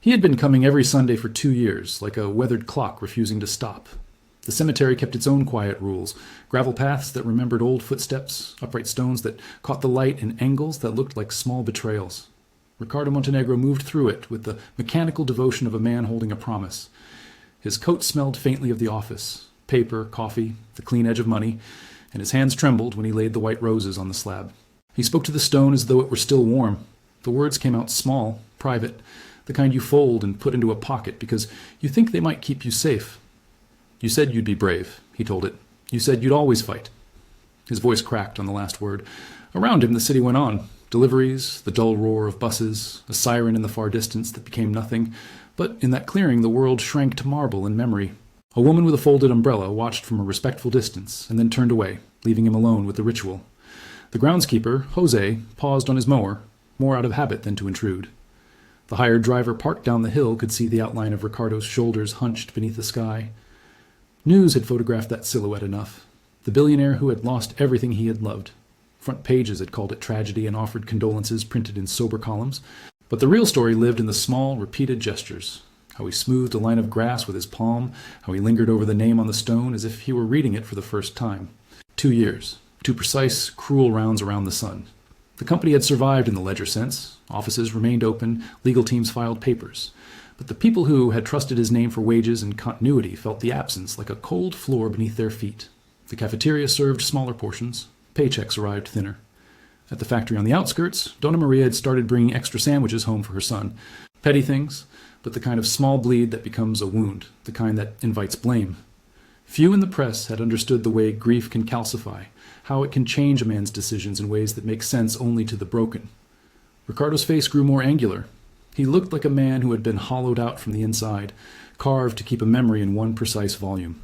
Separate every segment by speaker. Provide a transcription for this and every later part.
Speaker 1: He had been coming every Sunday for 2 years, like a weathered clock refusing to stop. The cemetery kept its own quiet rules, gravel paths that remembered old footsteps, upright stones that caught the light in angles that looked like small betrayals. Ricardo Montenegro moved through it with the mechanical devotion of a man holding a promise. His coat smelled faintly of the office, paper, coffee, the clean edge of money, and his hands trembled when he laid the white roses on the slab. He spoke to the stone as though it were still warm. The words came out small, private, the kind you fold and put into a pocket because you think they might keep you safe. You said you'd be brave, he told it. You said you'd always fight. His voice cracked on the last word. Around him the city went on. Deliveries, the dull roar of buses, a siren in the far distance that became nothing. But in that clearing the world shrank to marble in memory. A woman with a folded umbrella watched from a respectful distance and then turned away, leaving him alone with the ritual. The groundskeeper, Jose, paused on his mower, more out of habit than to intrude. The hired driver parked down the hill could see the outline of Ricardo's shoulders hunched beneath the sky. News had photographed that silhouette enough. The billionaire who had lost everything he had loved. Front pages had called it tragedy and offered condolences printed in sober columns. But the real story lived in the small, repeated gestures. How he smoothed a line of grass with his palm, how he lingered over the name on the stone as if he were reading it for the first time. 2 years. 2 precise, cruel rounds around the sun. The company had survived in the ledger sense. Offices remained open, legal teams filed papers. But the people who had trusted his name for wages and continuity felt the absence like a cold floor beneath their feet. The cafeteria served smaller portions. Paychecks arrived thinner. At the factory on the outskirts, Donna Maria had started bringing extra sandwiches home for her son. Petty things, but the kind of small bleed that becomes a wound, the kind that invites blame. Few in the press had understood the way grief can calcify, how it can change a man's decisions in ways that make sense only to the broken. Ricardo's face grew more angular. He looked like a man who had been hollowed out from the inside, carved to keep a memory in one precise volume.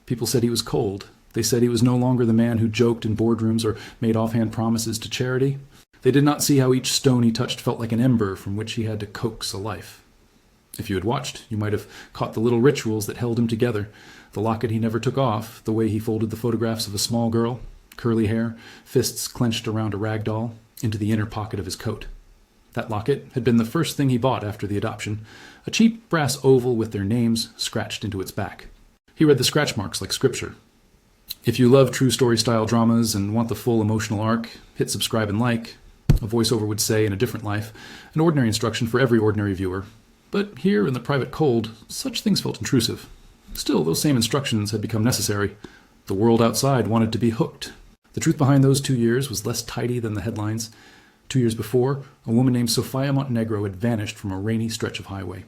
Speaker 1: People said he was cold. They said he was no longer the man who joked in boardrooms or made offhand promises to charity. They did not see how each stone he touched felt like an ember from which he had to coax a life. If you had watched, you might have caught the little rituals that held him together, the locket he never took off, the way he folded the photographs of a small girl, curly hair, fists clenched around a rag doll, into the inner pocket of his coat. That locket had been the first thing he bought after the adoption, a cheap brass oval with their names scratched into its back. He read the scratch marks like scripture. If you love true story-style dramas and want the full emotional arc, hit subscribe and like. A voiceover would say in a different life, an ordinary instruction for every ordinary viewer. But here in the private cold, such things felt intrusive. Still, those same instructions had become necessary. The world outside wanted to be hooked. The truth behind those 2 years was less tidy than the headlines. 2 years before, a woman named Sofia Montenegro had vanished from a rainy stretch of highway.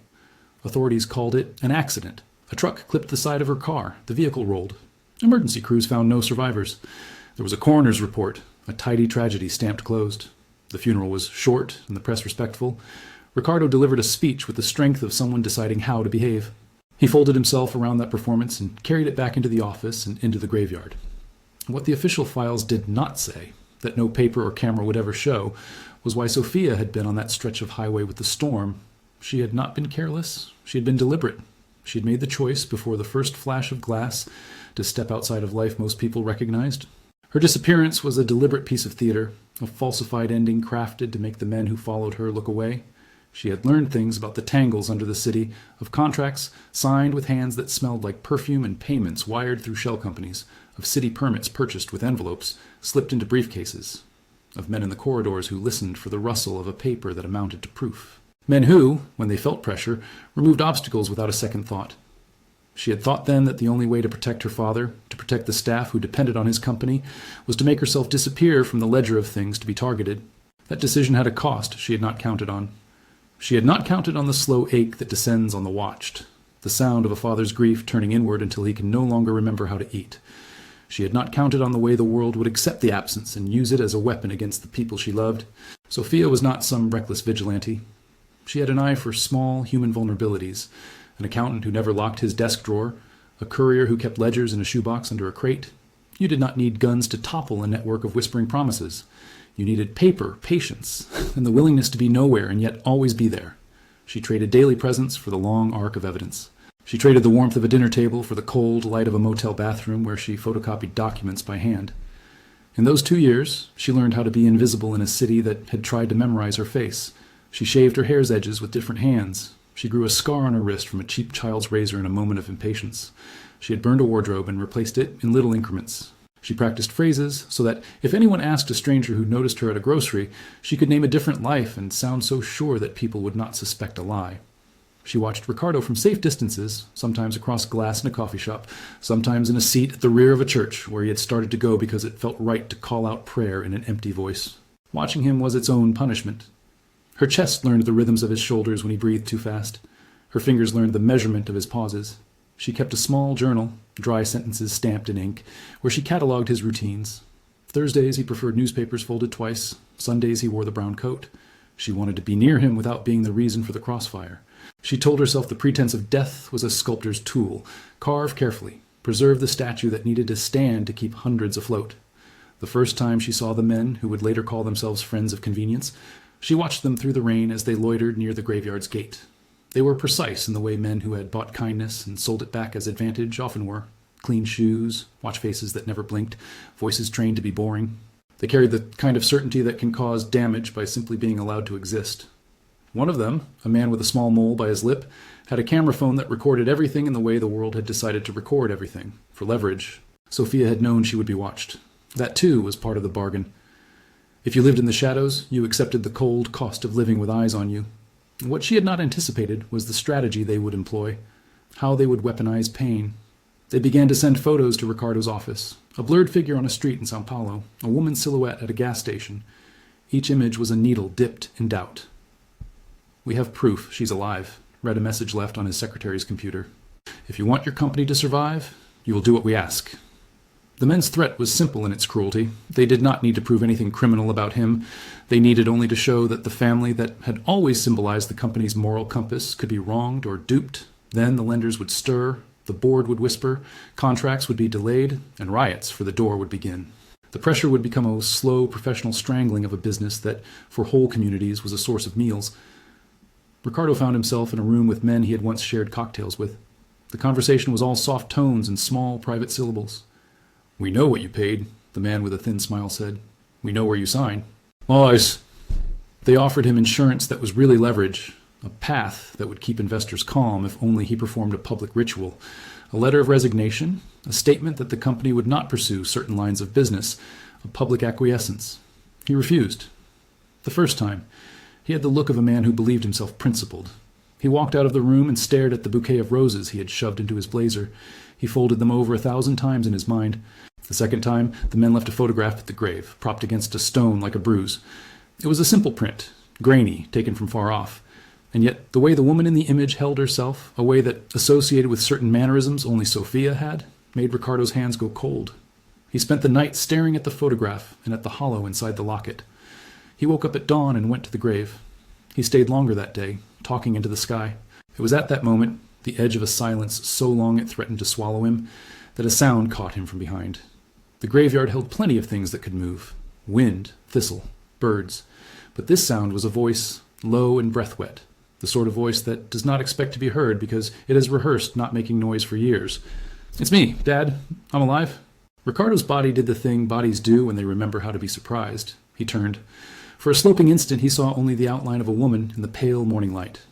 Speaker 1: Authorities called it an accident. A truck clipped the side of her car. The vehicle rolled. Emergency crews found no survivors. There was a coroner's report, a tidy tragedy stamped closed. The funeral was short and the press respectful. Ricardo delivered a speech with the strength of someone deciding how to behave. He folded himself around that performance and carried it back into the office and into the graveyard. What the official files did not say, that no paper or camera would ever show, was why Sofia had been on that stretch of highway with the storm. She had not been careless. She had been deliberate. She had made the choice before the first flash of glass to step outside of life most people recognized. Her disappearance was a deliberate piece of theater, a falsified ending crafted to make the men who followed her look away. She had learned things about the tangles under the city, of contracts signed with hands that smelled like perfume and payments wired through shell companies, of city permits purchased with envelopes slipped into briefcases, of men in the corridors who listened for the rustle of a paper that amounted to proof. Men who, when they felt pressure, removed obstacles without a second thought. She had thought then that the only way to protect her father, to protect the staff who depended on his company, was to make herself disappear from the ledger of things to be targeted. That decision had a cost she had not counted on. She had not counted on the slow ache that descends on the watched, the sound of a father's grief turning inward until he can no longer remember how to eat. She had not counted on the way the world would accept the absence and use it as a weapon against the people she loved. Sofia was not some reckless vigilante. She had an eye for small human vulnerabilities, an accountant who never locked his desk drawer, a courier who kept ledgers in a shoebox under a crate. You did not need guns to topple a network of whispering promises. You needed paper, patience, and the willingness to be nowhere and yet always be there. She traded daily presence for the long arc of evidence. She traded the warmth of a dinner table for the cold light of a motel bathroom where she photocopied documents by hand. In those 2 years, she learned how to be invisible in a city that had tried to memorize her face. She shaved her hair's edges with different hands. She grew a scar on her wrist from a cheap child's razor in a moment of impatience. She had burned a wardrobe and replaced it in little increments. She practiced phrases so that if anyone asked a stranger who noticed her at a grocery, she could name a different life and sound so sure that people would not suspect a lie. She watched Ricardo from safe distances, sometimes across glass in a coffee shop, sometimes in a seat at the rear of a church where he had started to go because it felt right to call out prayer in an empty voice. Watching him was its own punishment. Her chest learned the rhythms of his shoulders when he breathed too fast. Her fingers learned the measurement of his pauses. She kept a small journal, dry sentences stamped in ink, where she catalogued his routines. Thursdays he preferred newspapers folded twice. Sundays he wore the brown coat. She wanted to be near him without being the reason for the crossfire. She told herself the pretense of death was a sculptor's tool. Carve carefully. Preserve the statue that needed to stand to keep hundreds afloat. The first time she saw the men, who would later call themselves friends of convenience, she watched them through the rain as they loitered near the graveyard's gate. They were precise in the way men who had bought kindness and sold it back as advantage often were. Clean shoes, watch faces that never blinked, voices trained to be boring. They carried the kind of certainty that can cause damage by simply being allowed to exist. One of them, a man with a small mole by his lip, had a camera phone that recorded everything in the way the world had decided to record everything, for leverage. Sophia had known she would be watched. That, too, was part of the bargain. If you lived in the shadows, you accepted the cold cost of living with eyes on you. What she had not anticipated was the strategy they would employ, how they would weaponize pain. They began to send photos to Ricardo's office. A blurred figure on a street in Sao Paulo, a woman's silhouette at a gas station. Each image was a needle dipped in doubt. "We have proof she's alive," read a message left on his secretary's computer. "If you want your company to survive, you will do what we ask." The men's threat was simple in its cruelty. They did not need to prove anything criminal about him. They needed only to show that the family that had always symbolized the company's moral compass could be wronged or duped. Then the lenders would stir, the board would whisper, contracts would be delayed, and riots for the door would begin. The pressure would become a slow professional strangling of a business that, for whole communities, was a source of meals. Ricardo found himself in a room with men he had once shared cocktails with. The conversation was all soft tones and small private syllables. "We know what you paid," the man with a thin smile said. "We know where you sign." "Lies." They offered him insurance that was really leverage, a path that would keep investors calm if only he performed a public ritual, a letter of resignation, a statement that the company would not pursue certain lines of business, a public acquiescence. He refused. The first time, he had the look of a man who believed himself principled. He walked out of the room and stared at the bouquet of roses he had shoved into his blazer. He folded them over 1,000 times in his mind. The second time, the men left a photograph at the grave, propped against a stone like a bruise. It was a simple print, grainy, taken from far off. And yet the way the woman in the image held herself, a way that associated with certain mannerisms only Sophia had, made Ricardo's hands go cold. He spent the night staring at the photograph and at the hollow inside the locket. He woke up at dawn and went to the grave. He stayed longer that day, talking into the sky. It was at that moment, the edge of a silence so long it threatened to swallow him, that a sound caught him from behind. The graveyard held plenty of things that could move. Wind, thistle, birds. But this sound was a voice, low and breath-wet, the sort of voice that does not expect to be heard because it has rehearsed not making noise for years. "It's me, Dad. I'm alive." Ricardo's body did the thing bodies do when they remember how to be surprised. He turned. For a sloping instant he saw only the outline of a woman in the pale morning light.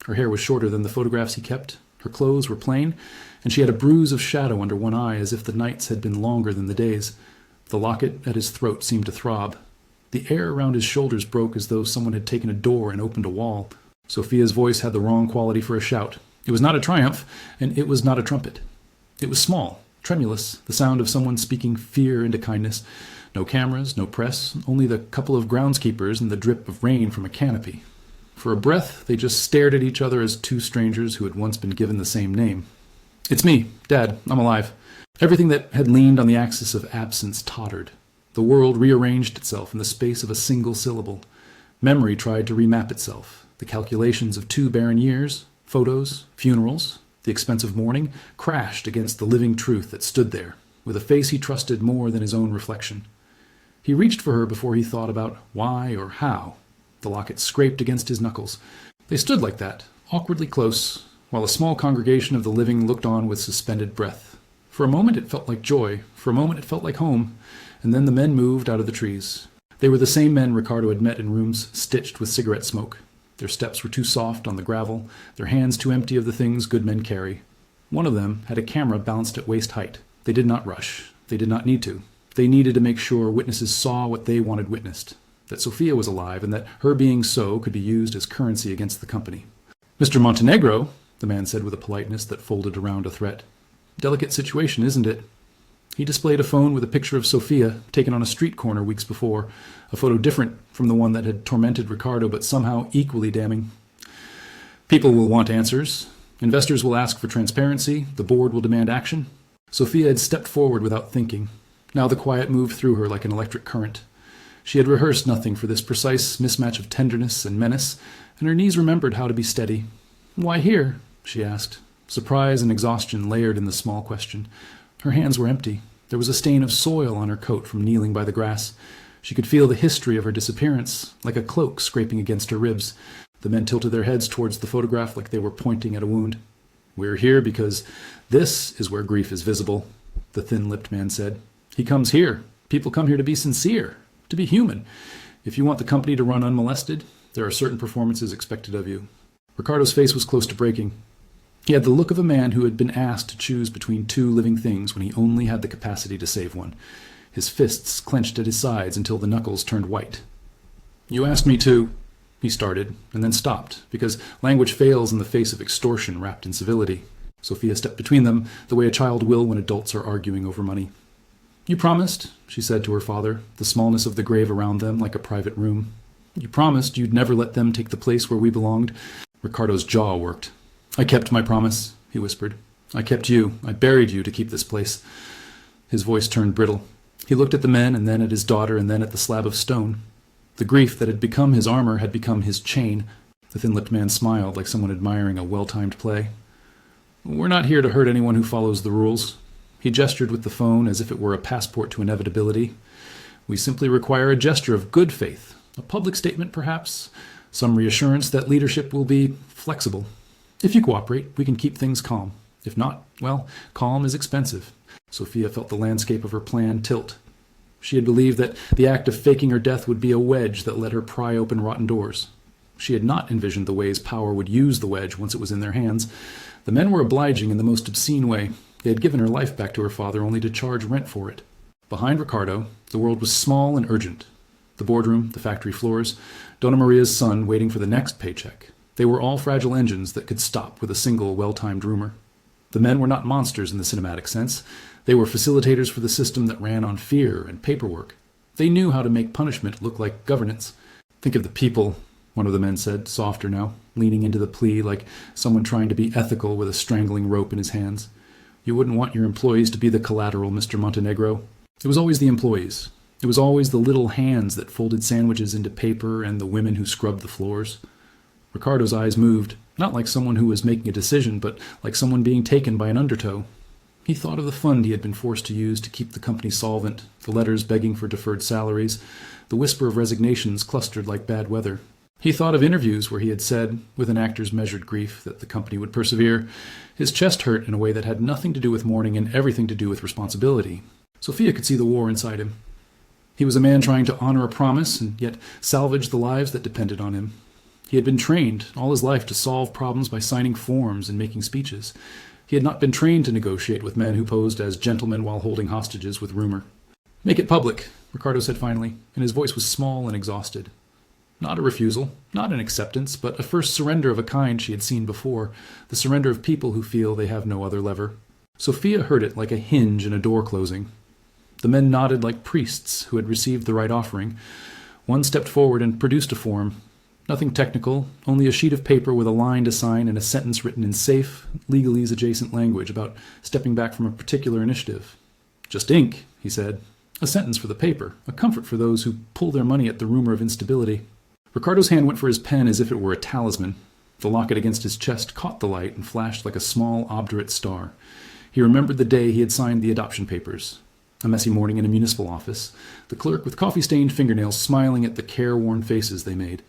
Speaker 1: Her hair was shorter than the photographs he kept. Her clothes were plain, and she had a bruise of shadow under one eye as if the nights had been longer than the days. The locket at his throat seemed to throb. The air around his shoulders broke as though someone had taken a door and opened a wall. Sophia's voice had the wrong quality for a shout. It was not a triumph, and it was not a trumpet. It was small, tremulous, the sound of someone speaking fear into kindness. No cameras, no press, only the couple of groundskeepers and the drip of rain from a canopy. For a breath, they just stared at each other as two strangers who had once been given the same name. "It's me, Dad. I'm alive." Everything that had leaned on the axis of absence tottered. The world rearranged itself in the space of a single syllable. Memory tried to remap itself. The calculations of 2 barren years, photos, funerals, the expense of mourning, crashed against the living truth that stood there, with a face he trusted more than his own reflection. He reached for her before he thought about why or how. The locket scraped against his knuckles. They stood like that, awkwardly close, while a small congregation of the living looked on with suspended breath. For a moment it felt like joy, for a moment it felt like home, and then the men moved out of the trees. They were the same men Ricardo had met in rooms stitched with cigarette smoke. Their steps were too soft on the gravel, their hands too empty of the things good men carry. One of them had a camera balanced at waist height. They did not rush. They did not need to. They needed to make sure witnesses saw what they wanted witnessed, that Sophia was alive and that her being so could be used as currency against the company. "Mr. Montenegro," the man said with a politeness that folded around a threat. "Delicate situation, isn't it?" He displayed a phone with a picture of Sophia, taken on a street corner weeks before, a photo different from the one that had tormented Ricardo, but somehow equally damning. "People will want answers. Investors will ask for transparency. The board will demand action." Sophia had stepped forward without thinking. Now the quiet moved through her like an electric current. She had rehearsed nothing for this precise mismatch of tenderness and menace, and her knees remembered how to be steady. "Why here?" she asked. Surprise and exhaustion layered in the small question. Her hands were empty. There was a stain of soil on her coat from kneeling by the grass. She could feel the history of her disappearance, like a cloak scraping against her ribs. The men tilted their heads towards the photograph like they were pointing at a wound. "We're here because this is where grief is visible," the thin-lipped man said. "He comes here. People come here to be sincere, to be human. If you want the company to run unmolested, there are certain performances expected of you." Ricardo's face was close to breaking. He had the look of a man who had been asked to choose between two living things when he only had the capacity to save one. His fists clenched at his sides until the knuckles turned white. "You asked me to—" he started, and then stopped, because language fails in the face of extortion wrapped in civility. Sophia stepped between them, the way a child will when adults are arguing over money. "You promised," she said to her father, the smallness of the grave around them like a private room. "You promised you'd never let them take the place where we belonged." Ricardo's jaw worked. "I kept my promise," he whispered. "I kept you. I buried you to keep this place." His voice turned brittle. He looked at the men, and then at his daughter, and then at the slab of stone. The grief that had become his armor had become his chain. The thin-lipped man smiled like someone admiring a well-timed play. "We're not here to hurt anyone who follows the rules." He gestured with the phone as if it were a passport to inevitability. "We simply require a gesture of good faith, a public statement perhaps, some reassurance that leadership will be flexible. If you cooperate, we can keep things calm. If not, well, calm is expensive." Sophia felt the landscape of her plan tilt. She had believed that the act of faking her death would be a wedge that let her pry open rotten doors. She had not envisioned the ways power would use the wedge once it was in their hands. The men were obliging in the most obscene way. They had given her life back to her father only to charge rent for it. Behind Ricardo, the world was small and urgent. The boardroom, the factory floors, Donna Maria's son waiting for the next paycheck. They were all fragile engines that could stop with a single well-timed rumor. The men were not monsters in the cinematic sense. They were facilitators for the system that ran on fear and paperwork. They knew how to make punishment look like governance. "Think of the people," one of the men said, softer now, leaning into the plea like someone trying to be ethical with a strangling rope in his hands. "You wouldn't want your employees to be the collateral, Mr. Montenegro." It was always the employees. It was always the little hands that folded sandwiches into paper and the women who scrubbed the floors. Ricardo's eyes moved, not like someone who was making a decision, but like someone being taken by an undertow. He thought of the fund he had been forced to use to keep the company solvent, the letters begging for deferred salaries, the whisper of resignations clustered like bad weather. He thought of interviews where he had said, with an actor's measured grief, that the company would persevere. His chest hurt in a way that had nothing to do with mourning and everything to do with responsibility. Sophia could see the war inside him. He was a man trying to honor a promise and yet salvage the lives that depended on him. He had been trained all his life to solve problems by signing forms and making speeches. He had not been trained to negotiate with men who posed as gentlemen while holding hostages with rumor. "Make it public," Ricardo said finally, and his voice was small and exhausted. Not a refusal, not an acceptance, but a first surrender of a kind she had seen before, the surrender of people who feel they have no other lever. Sophia heard it like a hinge in a door closing. The men nodded like priests who had received the right offering. One stepped forward and produced a form. Nothing technical, only a sheet of paper with a line to sign and a sentence written in safe, legalese-adjacent language about stepping back from a particular initiative. "Just ink," he said. A sentence for the paper, a comfort for those who pull their money at the rumor of instability. Ricardo's hand went for his pen as if it were a talisman. The locket against his chest caught the light and flashed like a small, obdurate star. He remembered the day he had signed the adoption papers. A messy morning in a municipal office, the clerk with coffee-stained fingernails smiling at the careworn faces they made.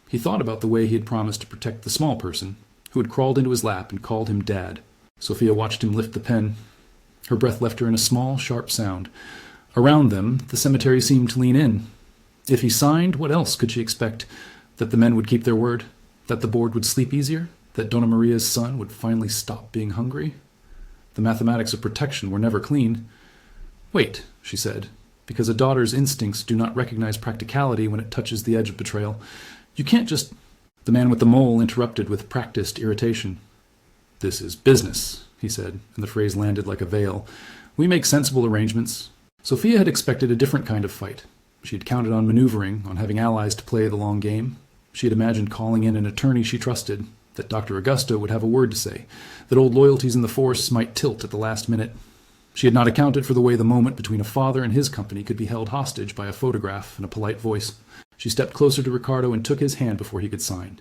Speaker 1: He thought about the way he had promised to protect the small person, who had crawled into his lap and called him Dad. Sophia watched him lift the pen. Her breath left her in a small, sharp sound. Around them, the cemetery seemed to lean in. If he signed, what else could she expect? That the men would keep their word? That the board would sleep easier? That Donna Maria's son would finally stop being hungry? The mathematics of protection were never clean. Wait, she said, because a daughter's instincts do not recognize practicality when it touches the edge of betrayal. You can't just... The man with the mole interrupted with practiced irritation. This is business, he said, and the phrase landed like a veil. We make sensible arrangements. Sophia had expected a different kind of fight. She had counted on maneuvering, on having allies to play the long game. She had imagined calling in an attorney she trusted, that Dr. Augusto would have a word to say, that old loyalties in the force might tilt at the last minute. She had not accounted for the way the moment between a father and his company could be held hostage by a photograph and a polite voice. She stepped closer to Ricardo and took his hand before he could sign.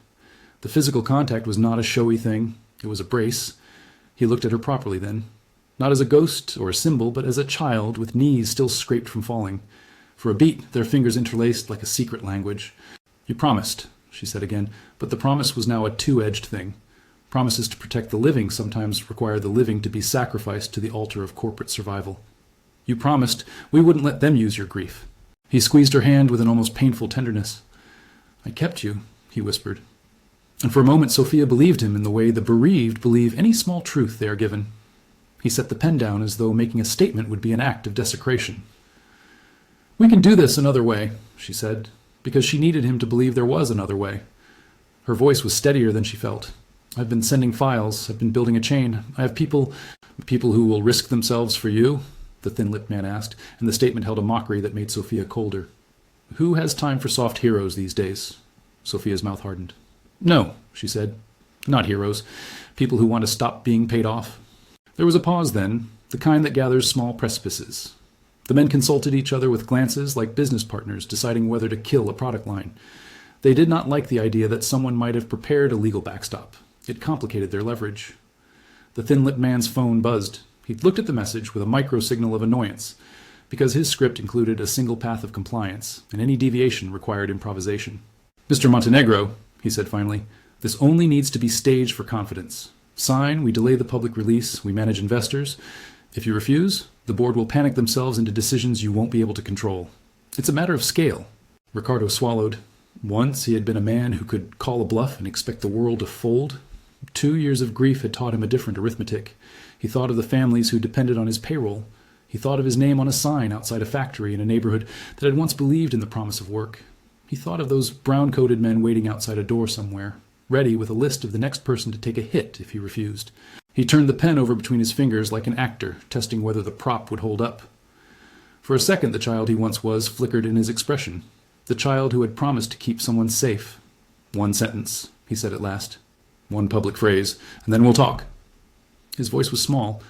Speaker 1: The physical contact was not a showy thing. It was a brace. He looked at her properly then, not as a ghost or a symbol, but as a child with knees still scraped from falling. For a beat, their fingers interlaced like a secret language. You promised, she said again, but the promise was now a two-edged thing. Promises to protect the living sometimes require the living to be sacrificed to the altar of corporate survival. You promised we wouldn't let them use your grief. He squeezed her hand with an almost painful tenderness. I kept you, he whispered. And for a moment Sophia believed him in the way the bereaved believe any small truth they are given. He set the pen down as though making a statement would be an act of desecration. We can do this another way, she said, because she needed him to believe there was another way. Her voice was steadier than she felt. I've been sending files. I've been building a chain. I have people who will risk themselves for you, the thin-lipped man asked, and the statement held a mockery that made Sophia colder. Who has time for soft heroes these days? Sophia's mouth hardened. No, she said. Not heroes. People who want to stop being paid off. There was a pause then, the kind that gathers small precipices. The men consulted each other with glances like business partners deciding whether to kill a product line. They did not like the idea that someone might have prepared a legal backstop. It complicated their leverage. The thin-lipped man's phone buzzed. He looked at the message with a micro-signal of annoyance, because his script included a single path of compliance, and any deviation required improvisation. Mr. Montenegro, he said finally, this only needs to be staged for confidence. Sign, we delay the public release, we manage investors. If you refuse, the board will panic themselves into decisions you won't be able to control. It's a matter of scale. Ricardo swallowed. Once he had been a man who could call a bluff and expect the world to fold. 2 years of grief had taught him a different arithmetic. He thought of the families who depended on his payroll. He thought of his name on a sign outside a factory in a neighborhood that had once believed in the promise of work. He thought of those brown-coated men waiting outside a door somewhere, ready with a list of the next person to take a hit if he refused. He turned the pen over between his fingers like an actor, testing whether the prop would hold up. For a second, the child he once was flickered in his expression. The child who had promised to keep someone safe. One sentence, he said at last. One public phrase, and then we'll talk. His voice was small,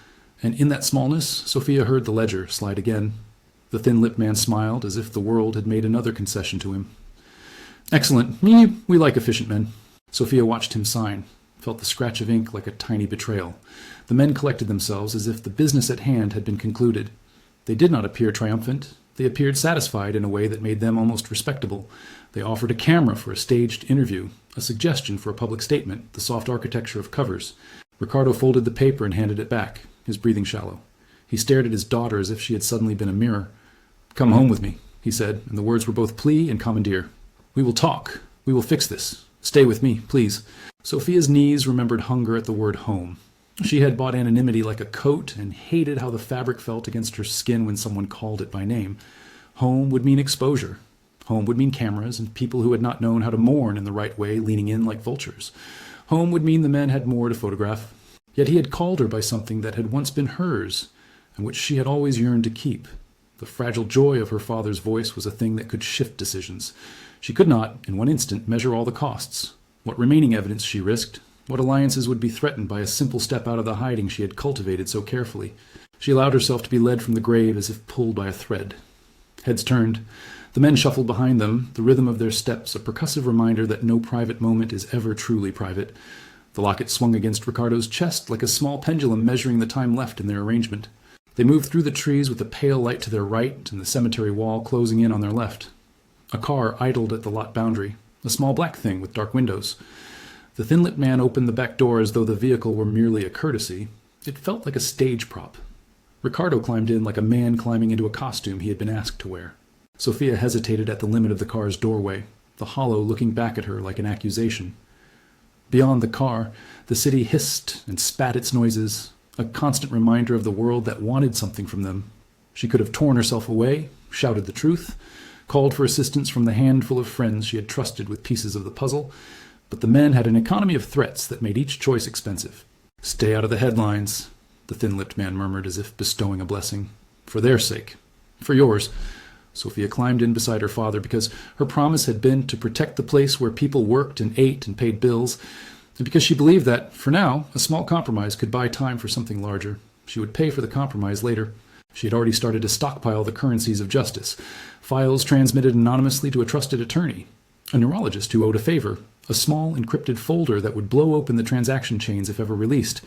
Speaker 1: and in that smallness, Sophia heard the ledger slide again. The thin-lipped man smiled as if the world had made another concession to him. Excellent. We like efficient men. Sophia watched him sign, felt the scratch of ink like a tiny betrayal. The men collected themselves as if the business at hand had been concluded. They did not appear triumphant. They appeared satisfied in a way that made them almost respectable. They offered a camera for a staged interview, a suggestion for a public statement, the soft architecture of covers. Ricardo folded the paper and handed it back, his breathing shallow. He stared at his daughter as if she had suddenly been a mirror. Come home with me, he said, and the words were both plea and commandeer. We will talk. We will fix this. Stay with me, please. Sophia's knees remembered hunger at the word home. She had bought anonymity like a coat and hated how the fabric felt against her skin when someone called it by name. Home would mean exposure. Home would mean cameras and people who had not known how to mourn in the right way leaning in like vultures. Home would mean the men had more to photograph. Yet he had called her by something that had once been hers and which she had always yearned to keep. The fragile joy of her father's voice was a thing that could shift decisions. She could not, in one instant, measure all the costs. What remaining evidence she risked. What alliances would be threatened by a simple step out of the hiding she had cultivated so carefully. She allowed herself to be led from the grave as if pulled by a thread. Heads turned. The men shuffled behind them, the rhythm of their steps a percussive reminder that no private moment is ever truly private. The locket swung against Ricardo's chest like a small pendulum measuring the time left in their arrangement. They moved through the trees with the pale light to their right and the cemetery wall closing in on their left. A car idled at the lot boundary, a small black thing with dark windows. The thin-lipped man opened the back door as though the vehicle were merely a courtesy. It felt like a stage prop. Ricardo climbed in like a man climbing into a costume he had been asked to wear. Sophia hesitated at the limit of the car's doorway, the hollow looking back at her like an accusation. Beyond the car, the city hissed and spat its noises, a constant reminder of the world that wanted something from them. She could have torn herself away, shouted the truth, called for assistance from the handful of friends she had trusted with pieces of the puzzle, but the men had an economy of threats that made each choice expensive. "Stay out of the headlines," the thin-lipped man murmured as if bestowing a blessing. "For their sake. For yours." Sophia climbed in beside her father because her promise had been to protect the place where people worked and ate and paid bills, and because she believed that, for now, a small compromise could buy time for something larger. She would pay for the compromise later. She had already started to stockpile the currencies of justice, files transmitted anonymously to a trusted attorney, a neurologist who owed a favor, a small encrypted folder that would blow open the transaction chains if ever released.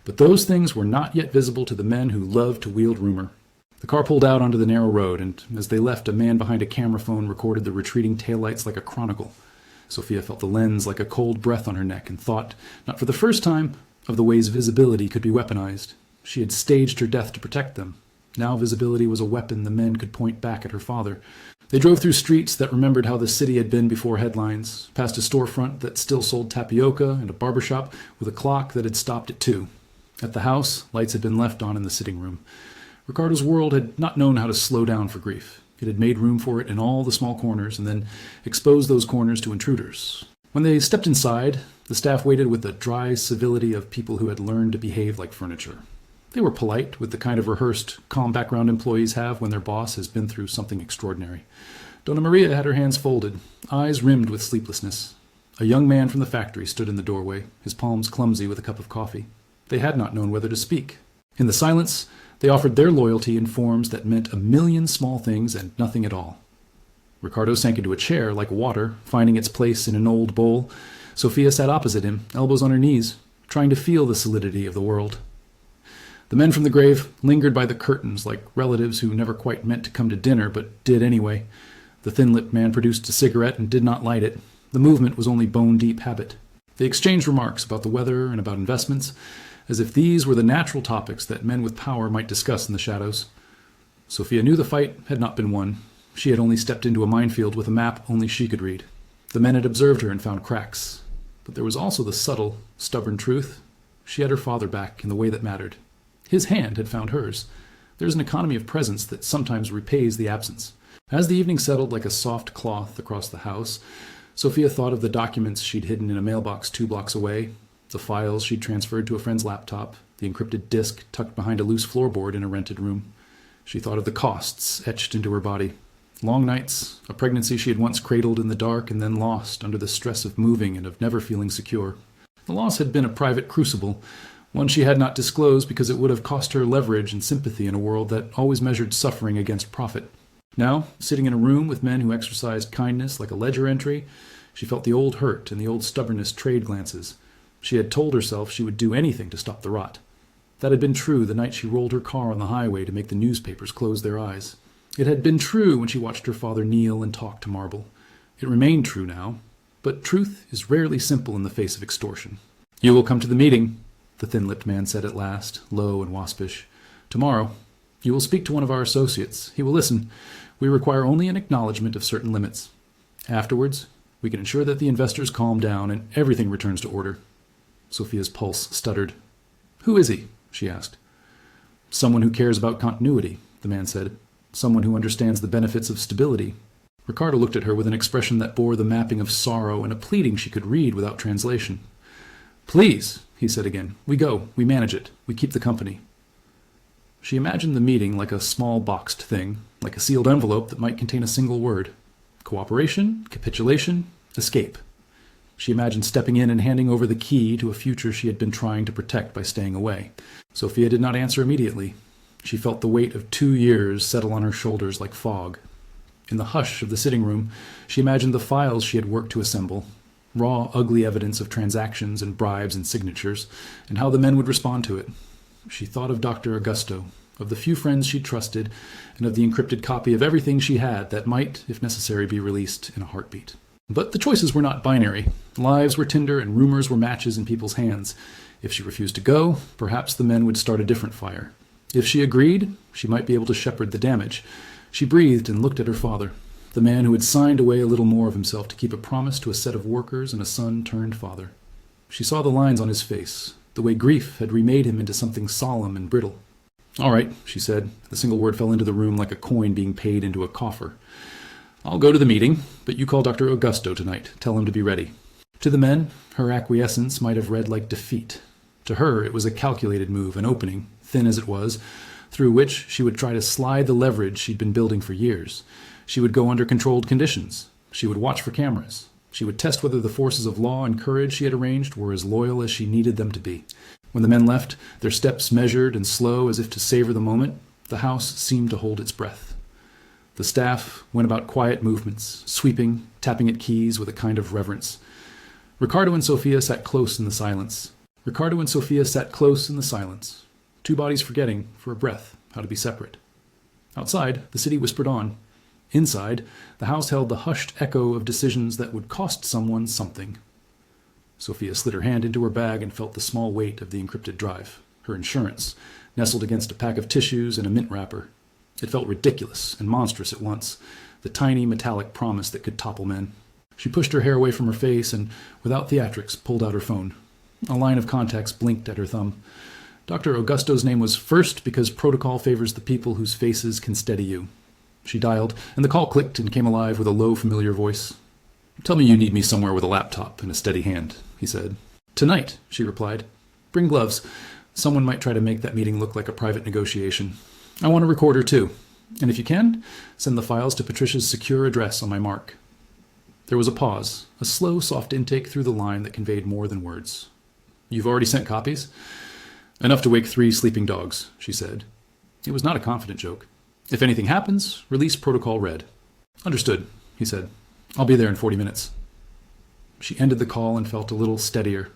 Speaker 1: But those things were not yet visible to the men who loved to wield rumor. The car pulled out onto the narrow road, and as they left, a man behind a camera phone recorded the retreating taillights like a chronicle. Sophia felt the lens like a cold breath on her neck and thought, not for the first time, of the ways visibility could be weaponized. She had staged her death to protect them. Now visibility was a weapon the men could point back at her father. They drove through streets that remembered how the city had been before headlines, past a storefront that still sold tapioca and a barbershop with a clock that had stopped at 2. At the house, lights had been left on in the sitting room. Ricardo's world had not known how to slow down for grief. It had made room for it in all the small corners and then exposed those corners to intruders. When they stepped inside, the staff waited with the dry civility of people who had learned to behave like furniture. They were polite, with the kind of rehearsed, calm background employees have when their boss has been through something extraordinary. Donna Maria had her hands folded, eyes rimmed with sleeplessness. A young man from the factory stood in the doorway, his palms clumsy with a cup of coffee. They had not known whether to speak. In the silence, they offered their loyalty in forms that meant a million small things and nothing at all. Ricardo sank into a chair like water, finding its place in an old bowl. Sophia sat opposite him, elbows on her knees, trying to feel the solidity of the world. The men from the grave lingered by the curtains like relatives who never quite meant to come to dinner but did anyway. The thin-lipped man produced a cigarette and did not light it. The movement was only bone-deep habit. They exchanged remarks about the weather and about investments, as if these were the natural topics that men with power might discuss in the shadows. Sophia knew the fight had not been won. She had only stepped into a minefield with a map only she could read. The men had observed her and found cracks. But there was also the subtle, stubborn truth. She had her father back in the way that mattered. His hand had found hers. There is an economy of presence that sometimes repays the absence. As the evening settled like a soft cloth across the house, Sophia thought of the documents she'd hidden in a mailbox 2 blocks away, the files she'd transferred to a friend's laptop, the encrypted disk tucked behind a loose floorboard in a rented room. She thought of the costs etched into her body. Long nights, a pregnancy she had once cradled in the dark and then lost under the stress of moving and of never feeling secure. The loss had been a private crucible, one she had not disclosed because it would have cost her leverage and sympathy in a world that always measured suffering against profit. Now, sitting in a room with men who exercised kindness like a ledger entry, she felt the old hurt and the old stubbornness trade glances. She had told herself she would do anything to stop the rot. That had been true the night she rolled her car on the highway to make the newspapers close their eyes. It had been true when she watched her father kneel and talk to marble. It remained true now, but truth is rarely simple in the face of extortion. "You will come to the meeting," the thin-lipped man said at last, low and waspish. "Tomorrow. You will speak to one of our associates. He will listen. We require only an acknowledgement of certain limits. Afterwards, we can ensure that the investors calm down and everything returns to order." Sophia's pulse stuttered. "Who is he?" she asked. "Someone who cares about continuity," the man said. "Someone who understands the benefits of stability." Ricardo looked at her with an expression that bore the mapping of sorrow and a pleading she could read without translation. "Please," he said again. "We go. We manage it. We keep the company." She imagined the meeting like a small boxed thing, like a sealed envelope that might contain a single word. Cooperation, capitulation, escape. She imagined stepping in and handing over the key to a future she had been trying to protect by staying away. Sophia did not answer immediately. She felt the weight of 2 years settle on her shoulders like fog. In the hush of the sitting room, she imagined the files she had worked to assemble, raw, ugly evidence of transactions and bribes and signatures, and how the men would respond to it. She thought of Dr. Augusto, of the few friends she trusted, and of the encrypted copy of everything she had that might, if necessary, be released in a heartbeat. But the choices were not binary. Lives were Tinder and rumors were matches in people's hands. If she refused to go, perhaps the men would start a different fire. If she agreed, she might be able to shepherd the damage. She breathed and looked at her father, the man who had signed away a little more of himself to keep a promise to a set of workers and a son turned father. She saw the lines on his face, the way grief had remade him into something solemn and brittle. "All right," she said. The single word fell into the room like a coin being paid into a coffer. "I'll go to the meeting, but you call Dr. Augusto tonight. Tell him to be ready." To the men, her acquiescence might have read like defeat. To her, it was a calculated move, an opening, thin as it was, through which she would try to slide the leverage she'd been building for years. She would go under controlled conditions. She would watch for cameras. She would test whether the forces of law and courage she had arranged were as loyal as she needed them to be. When the men left, their steps measured and slow as if to savor the moment, the house seemed to hold its breath. The staff went about quiet movements, sweeping, tapping at keys with a kind of reverence. Ricardo and Sophia sat close in the silence. Two bodies forgetting, for a breath, how to be separate. Outside, the city whispered on. Inside, the house held the hushed echo of decisions that would cost someone something. Sophia slid her hand into her bag and felt the small weight of the encrypted drive, her insurance, nestled against a pack of tissues and a mint wrapper. It felt ridiculous and monstrous at once, the tiny metallic promise that could topple men. She pushed her hair away from her face and, without theatrics, pulled out her phone. A line of contacts blinked at her thumb. Dr. Augusto's name was first because protocol favors the people whose faces can steady you. She dialed, and the call clicked and came alive with a low, familiar voice. "Tell me you need me somewhere with a laptop and a steady hand," he said. "Tonight," she replied. "Bring gloves. Someone might try to make that meeting look like a private negotiation. I want a recorder, too. And if you can, send the files to Patricia's secure address on my mark." There was a pause, a slow, soft intake through the line that conveyed more than words. "You've already sent copies?" "Enough to wake 3 sleeping dogs," she said. It was not a confident joke. "If anything happens, release protocol red." "Understood," he said. "I'll be there in 40 minutes." She ended the call and felt a little steadier.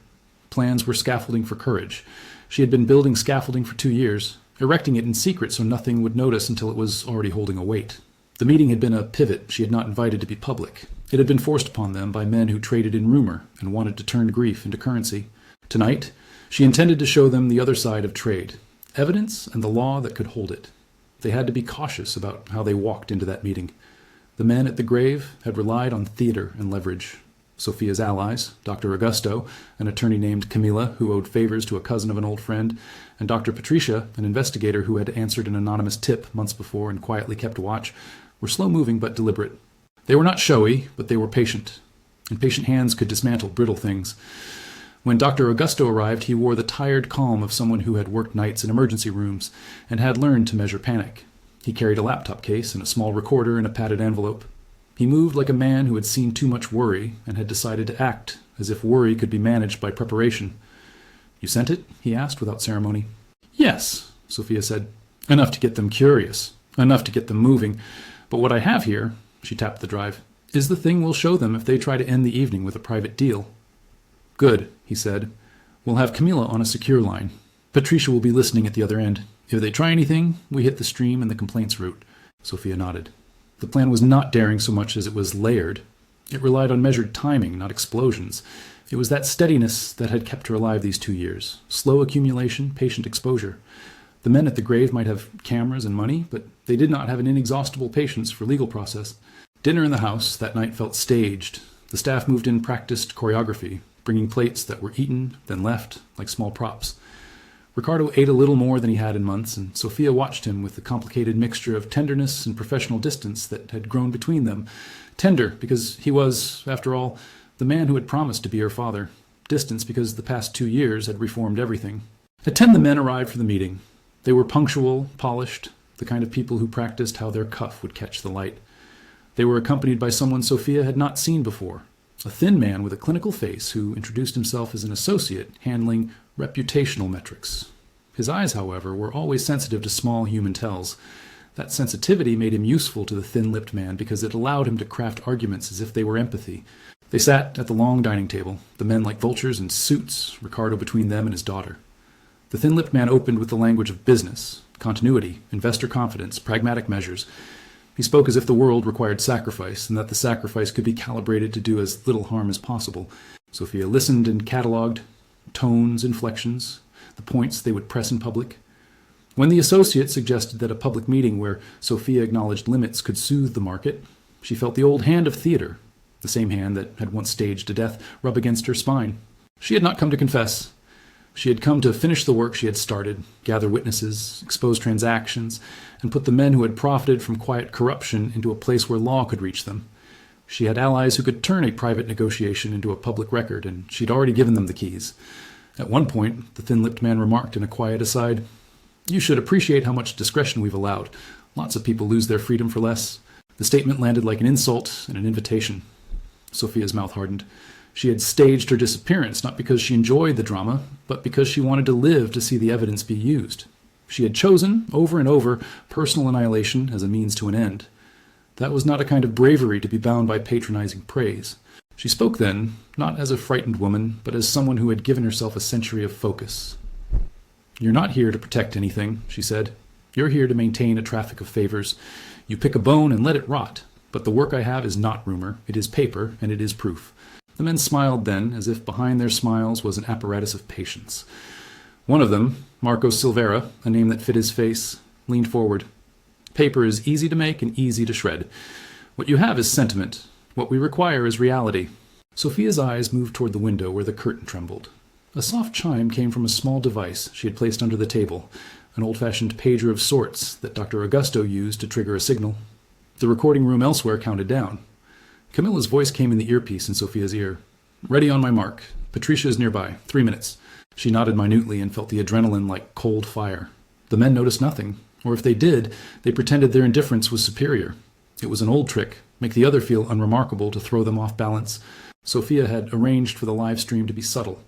Speaker 1: Plans were scaffolding for courage. She had been building scaffolding for 2 years, erecting it in secret so nothing would notice until it was already holding a weight. The meeting had been a pivot she had not invited to be public. It had been forced upon them by men who traded in rumor and wanted to turn grief into currency. Tonight, she intended to show them the other side of trade, evidence and the law that could hold it. They had to be cautious about how they walked into that meeting. The men at the grave had relied on theater and leverage. Sophia's allies, Dr. Augusto, an attorney named Camilla who owed favors to a cousin of an old friend, and Dr. Patricia, an investigator who had answered an anonymous tip months before and quietly kept watch, were slow-moving but deliberate. They were not showy, but they were patient, and patient hands could dismantle brittle things. When Dr. Augusto arrived, he wore the tired calm of someone who had worked nights in emergency rooms and had learned to measure panic. He carried a laptop case and a small recorder in a padded envelope. He moved like a man who had seen too much worry and had decided to act as if worry could be managed by preparation. "You sent it?" he asked without ceremony. "Yes," Sophia said. "Enough to get them curious, enough to get them moving. But what I have here," she tapped the drive, "is the thing we'll show them if they try to end the evening with a private deal." "Good," he said. "We'll have Camilla on a secure line. Patricia will be listening at the other end. If they try anything, we hit the stream and the complaints route." Sophia nodded. The plan was not daring so much as it was layered. It relied on measured timing, not explosions. It was that steadiness that had kept her alive these 2 years. Slow accumulation, patient exposure. The men at the grave might have cameras and money, but they did not have an inexhaustible patience for legal process. Dinner in the house that night felt staged. The staff moved in practiced choreography, bringing plates that were eaten, then left, like small props. Ricardo ate a little more than he had in months, and Sophia watched him with the complicated mixture of tenderness and professional distance that had grown between them. Tender, because he was, after all, the man who had promised to be her father. Distance, because the past 2 years had reformed everything. At 10, the men arrived for the meeting. They were punctual, polished, the kind of people who practiced how their cuff would catch the light. They were accompanied by someone Sophia had not seen before, a thin man with a clinical face who introduced himself as an associate handling reputational metrics. His eyes, however, were always sensitive to small human tells. That sensitivity made him useful to the thin-lipped man because it allowed him to craft arguments as if they were empathy. They sat at the long dining table, the men like vultures in suits, Ricardo between them and his daughter. The thin-lipped man opened with the language of business, continuity, investor confidence, pragmatic measures. He spoke as if the world required sacrifice, and that the sacrifice could be calibrated to do as little harm as possible. Sophia listened and catalogued tones, inflections, the points they would press in public. When the associate suggested that a public meeting where Sophia acknowledged limits could soothe the market, she felt the old hand of theater, the same hand that had once staged a death, rub against her spine. She had not come to confess. She had come to finish the work she had started, gather witnesses, expose transactions, and put the men who had profited from quiet corruption into a place where law could reach them. She had allies who could turn a private negotiation into a public record, and she'd already given them the keys. At one point, the thin-lipped man remarked in a quiet aside, "You should appreciate how much discretion we've allowed. Lots of people lose their freedom for less." The statement landed like an insult and an invitation. Sophia's mouth hardened. She had staged her disappearance not because she enjoyed the drama, but because she wanted to live to see the evidence be used. She had chosen, over and over, personal annihilation as a means to an end. That was not a kind of bravery to be bound by patronizing praise. She spoke then, not as a frightened woman, but as someone who had given herself a century of focus. "You're not here to protect anything," she said. "You're here to maintain a traffic of favors. You pick a bone and let it rot. But the work I have is not rumor. It is paper, and it is proof." The men smiled then, as if behind their smiles was an apparatus of patience. One of them, Marco Silvera, a name that fit his face, leaned forward. "Paper is easy to make and easy to shred. What you have is sentiment. What we require is reality." Sophia's eyes moved toward the window where the curtain trembled. A soft chime came from a small device she had placed under the table, an old-fashioned pager of sorts that Dr. Augusto used to trigger a signal. The recording room elsewhere counted down. Camilla's voice came in the earpiece in Sophia's ear. "Ready on my mark. Patricia is nearby. 3 minutes." She nodded minutely and felt the adrenaline like cold fire. The men noticed nothing, or if they did, they pretended their indifference was superior. It was an old trick, make the other feel unremarkable to throw them off balance. Sophia had arranged for the live stream to be subtle.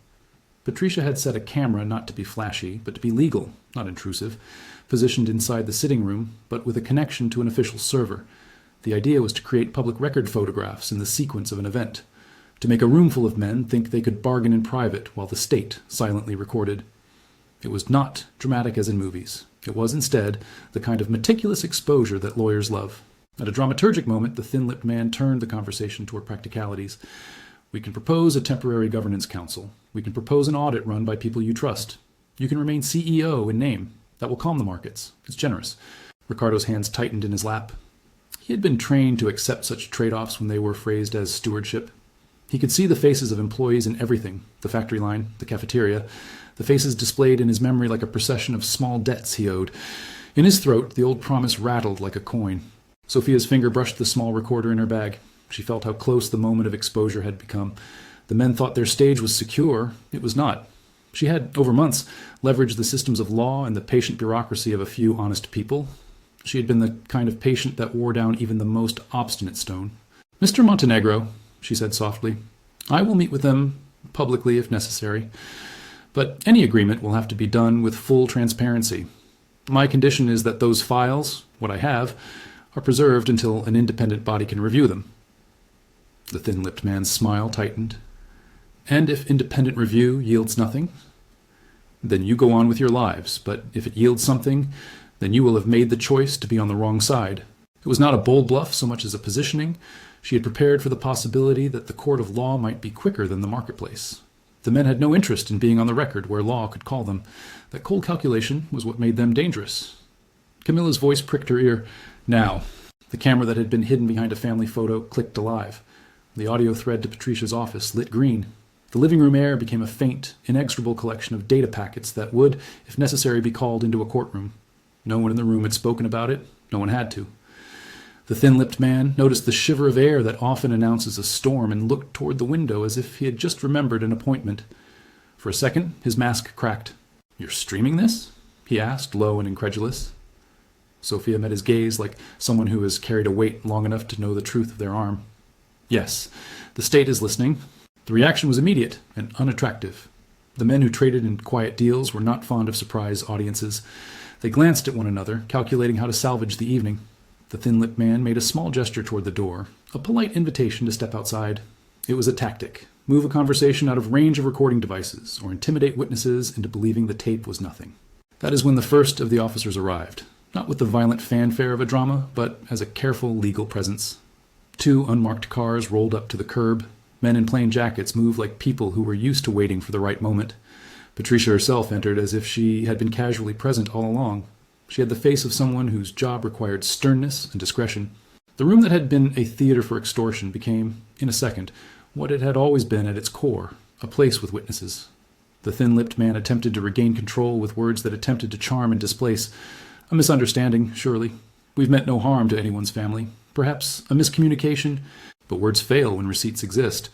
Speaker 1: Patricia had set a camera not to be flashy, but to be legal, not intrusive, positioned inside the sitting room, but with a connection to an official server. The idea was to create public record photographs in the sequence of an event, to make a room full of men think they could bargain in private while the state silently recorded. It was not dramatic as in movies. It was instead the kind of meticulous exposure that lawyers love. At a dramaturgic moment, the thin-lipped man turned the conversation toward practicalities. "We can propose a temporary governance council. We can propose an audit run by people you trust. You can remain CEO in name. That will calm the markets. It's generous." Ricardo's hands tightened in his lap. He had been trained to accept such trade-offs when they were phrased as stewardship. He could see the faces of employees in everything, the factory line, the cafeteria, the faces displayed in his memory like a procession of small debts he owed. In his throat, the old promise rattled like a coin. Sophia's finger brushed the small recorder in her bag. She felt how close the moment of exposure had become. The men thought their stage was secure. It was not. She had, over months, leveraged the systems of law and the patient bureaucracy of a few honest people. She had been the kind of patient that wore down even the most obstinate stone. "Mr. Montenegro," she said softly, "I will meet with them publicly if necessary. But any agreement will have to be done with full transparency. My condition is that those files, what I have, are preserved until an independent body can review them." The thin-lipped man's smile tightened. "And if independent review yields nothing? Then you go on with your lives, but if it yields something, then you will have made the choice to be on the wrong side." It was not a bold bluff so much as a positioning. She had prepared for the possibility that the court of law might be quicker than the marketplace. The men had no interest in being on the record where law could call them. That cold calculation was what made them dangerous. Camilla's voice pricked her ear. "Now." The camera that had been hidden behind a family photo clicked alive. The audio thread to Patricia's office lit green. The living room air became a faint, inexorable collection of data packets that would, if necessary, be called into a courtroom. No one in the room had spoken about it. No one had to. The thin-lipped man noticed the shiver of air that often announces a storm and looked toward the window as if he had just remembered an appointment. For a second, his mask cracked. "You're streaming this?" he asked, low and incredulous. Sophia met his gaze like someone who has carried a weight long enough to know the truth of their arm. "Yes, the state is listening." The reaction was immediate and unattractive. The men who traded in quiet deals were not fond of surprise audiences. They glanced at one another, calculating how to salvage the evening. The thin-lipped man made a small gesture toward the door, a polite invitation to step outside. It was a tactic. Move a conversation out of range of recording devices, or intimidate witnesses into believing the tape was nothing. That is when the first of the officers arrived, not with the violent fanfare of a drama, but as a careful legal presence. 2 unmarked cars rolled up to the curb. Men in plain jackets moved like people who were used to waiting for the right moment. Patricia herself entered as if she had been casually present all along. She had the face of someone whose job required sternness and discretion. The room that had been a theater for extortion became, in a second, what it had always been at its core, a place with witnesses. The thin-lipped man attempted to regain control with words that attempted to charm and displace. A misunderstanding, surely. We've meant no harm to anyone's family. Perhaps a miscommunication, but words fail when receipts exist.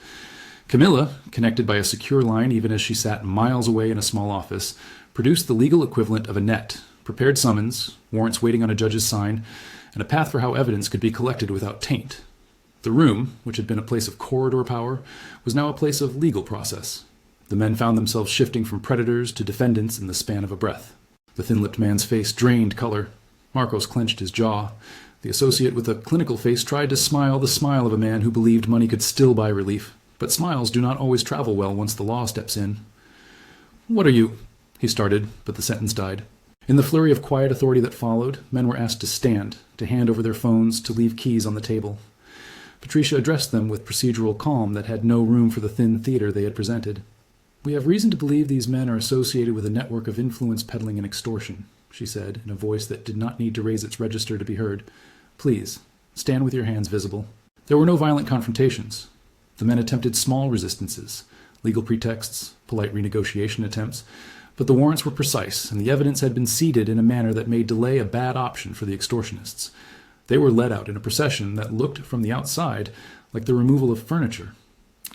Speaker 1: Camilla, connected by a secure line even as she sat miles away in a small office, produced the legal equivalent of a net, prepared summons, warrants waiting on a judge's sign, and a path for how evidence could be collected without taint. The room, which had been a place of corridor power, was now a place of legal process. The men found themselves shifting from predators to defendants in the span of a breath. The thin-lipped man's face drained color. Marcos clenched his jaw. The associate with a clinical face tried to smile the smile of a man who believed money could still buy relief. But smiles do not always travel well once the law steps in. "What are you?" he started, but the sentence died. In the flurry of quiet authority that followed, men were asked to stand, to hand over their phones, to leave keys on the table. Patricia addressed them with procedural calm that had no room for the thin theater they had presented. "We have reason to believe these men are associated with a network of influence peddling and extortion," she said, in a voice that did not need to raise its register to be heard. "Please, stand with your hands visible." There were no violent confrontations. The men attempted small resistances, legal pretexts, polite renegotiation attempts, but the warrants were precise, and the evidence had been seeded in a manner that made delay a bad option for the extortionists. They were led out in a procession that looked from the outside like the removal of furniture.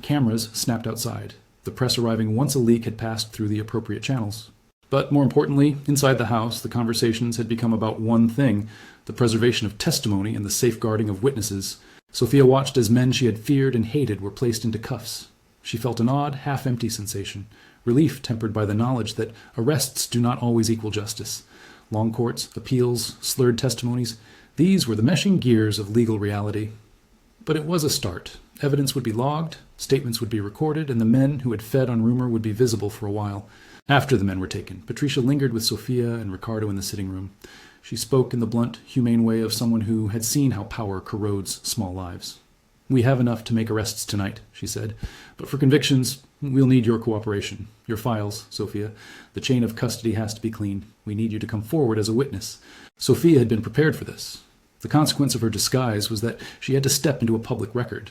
Speaker 1: Cameras snapped outside, the press arriving once a leak had passed through the appropriate channels. But more importantly, inside the house, the conversations had become about one thing: the preservation of testimony and the safeguarding of witnesses. Sophia watched as men she had feared and hated were placed into cuffs. She felt an odd, half-empty sensation, relief tempered by the knowledge that arrests do not always equal justice. Long courts, appeals, slurred testimonies, these were the meshing gears of legal reality. But it was a start. Evidence would be logged, statements would be recorded, and the men who had fed on rumor would be visible for a while. After the men were taken, Patricia lingered with Sophia and Ricardo in the sitting room. She spoke in the blunt, humane way of someone who had seen how power corrodes small lives. "We have enough to make arrests tonight," she said. "But for convictions, we'll need your cooperation. Your files, Sophia. The chain of custody has to be clean. We need you to come forward as a witness." Sophia had been prepared for this. The consequence of her disguise was that she had to step into a public record.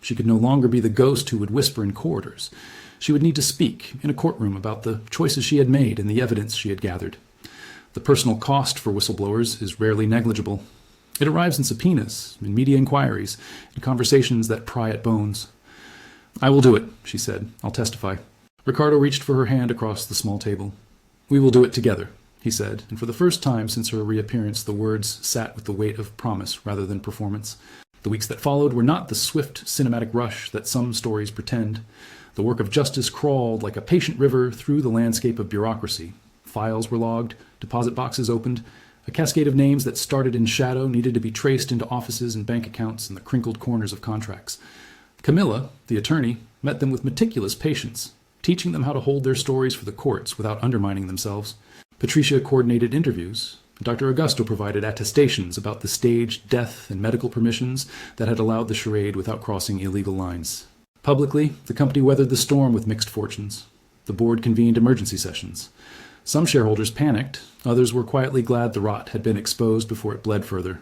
Speaker 1: She could no longer be the ghost who would whisper in corridors. She would need to speak in a courtroom about the choices she had made and the evidence she had gathered. The personal cost for whistleblowers is rarely negligible. It arrives in subpoenas, in media inquiries, in conversations that pry at bones. "I will do it," she said. "I'll testify." Ricardo reached for her hand across the small table. "We will do it together," he said, and for the first time since her reappearance the words sat with the weight of promise rather than performance. The weeks that followed were not the swift cinematic rush that some stories pretend. The work of justice crawled like a patient river through the landscape of bureaucracy. Files were logged, deposit boxes opened. A cascade of names that started in shadow needed to be traced into offices and bank accounts and the crinkled corners of contracts. Camilla, the attorney, met them with meticulous patience, teaching them how to hold their stories for the courts without undermining themselves. Patricia coordinated interviews. Dr. Augusto provided attestations about the staged death and medical permissions that had allowed the charade without crossing illegal lines. Publicly, the company weathered the storm with mixed fortunes. The board convened emergency sessions. Some shareholders panicked, others were quietly glad the rot had been exposed before it bled further.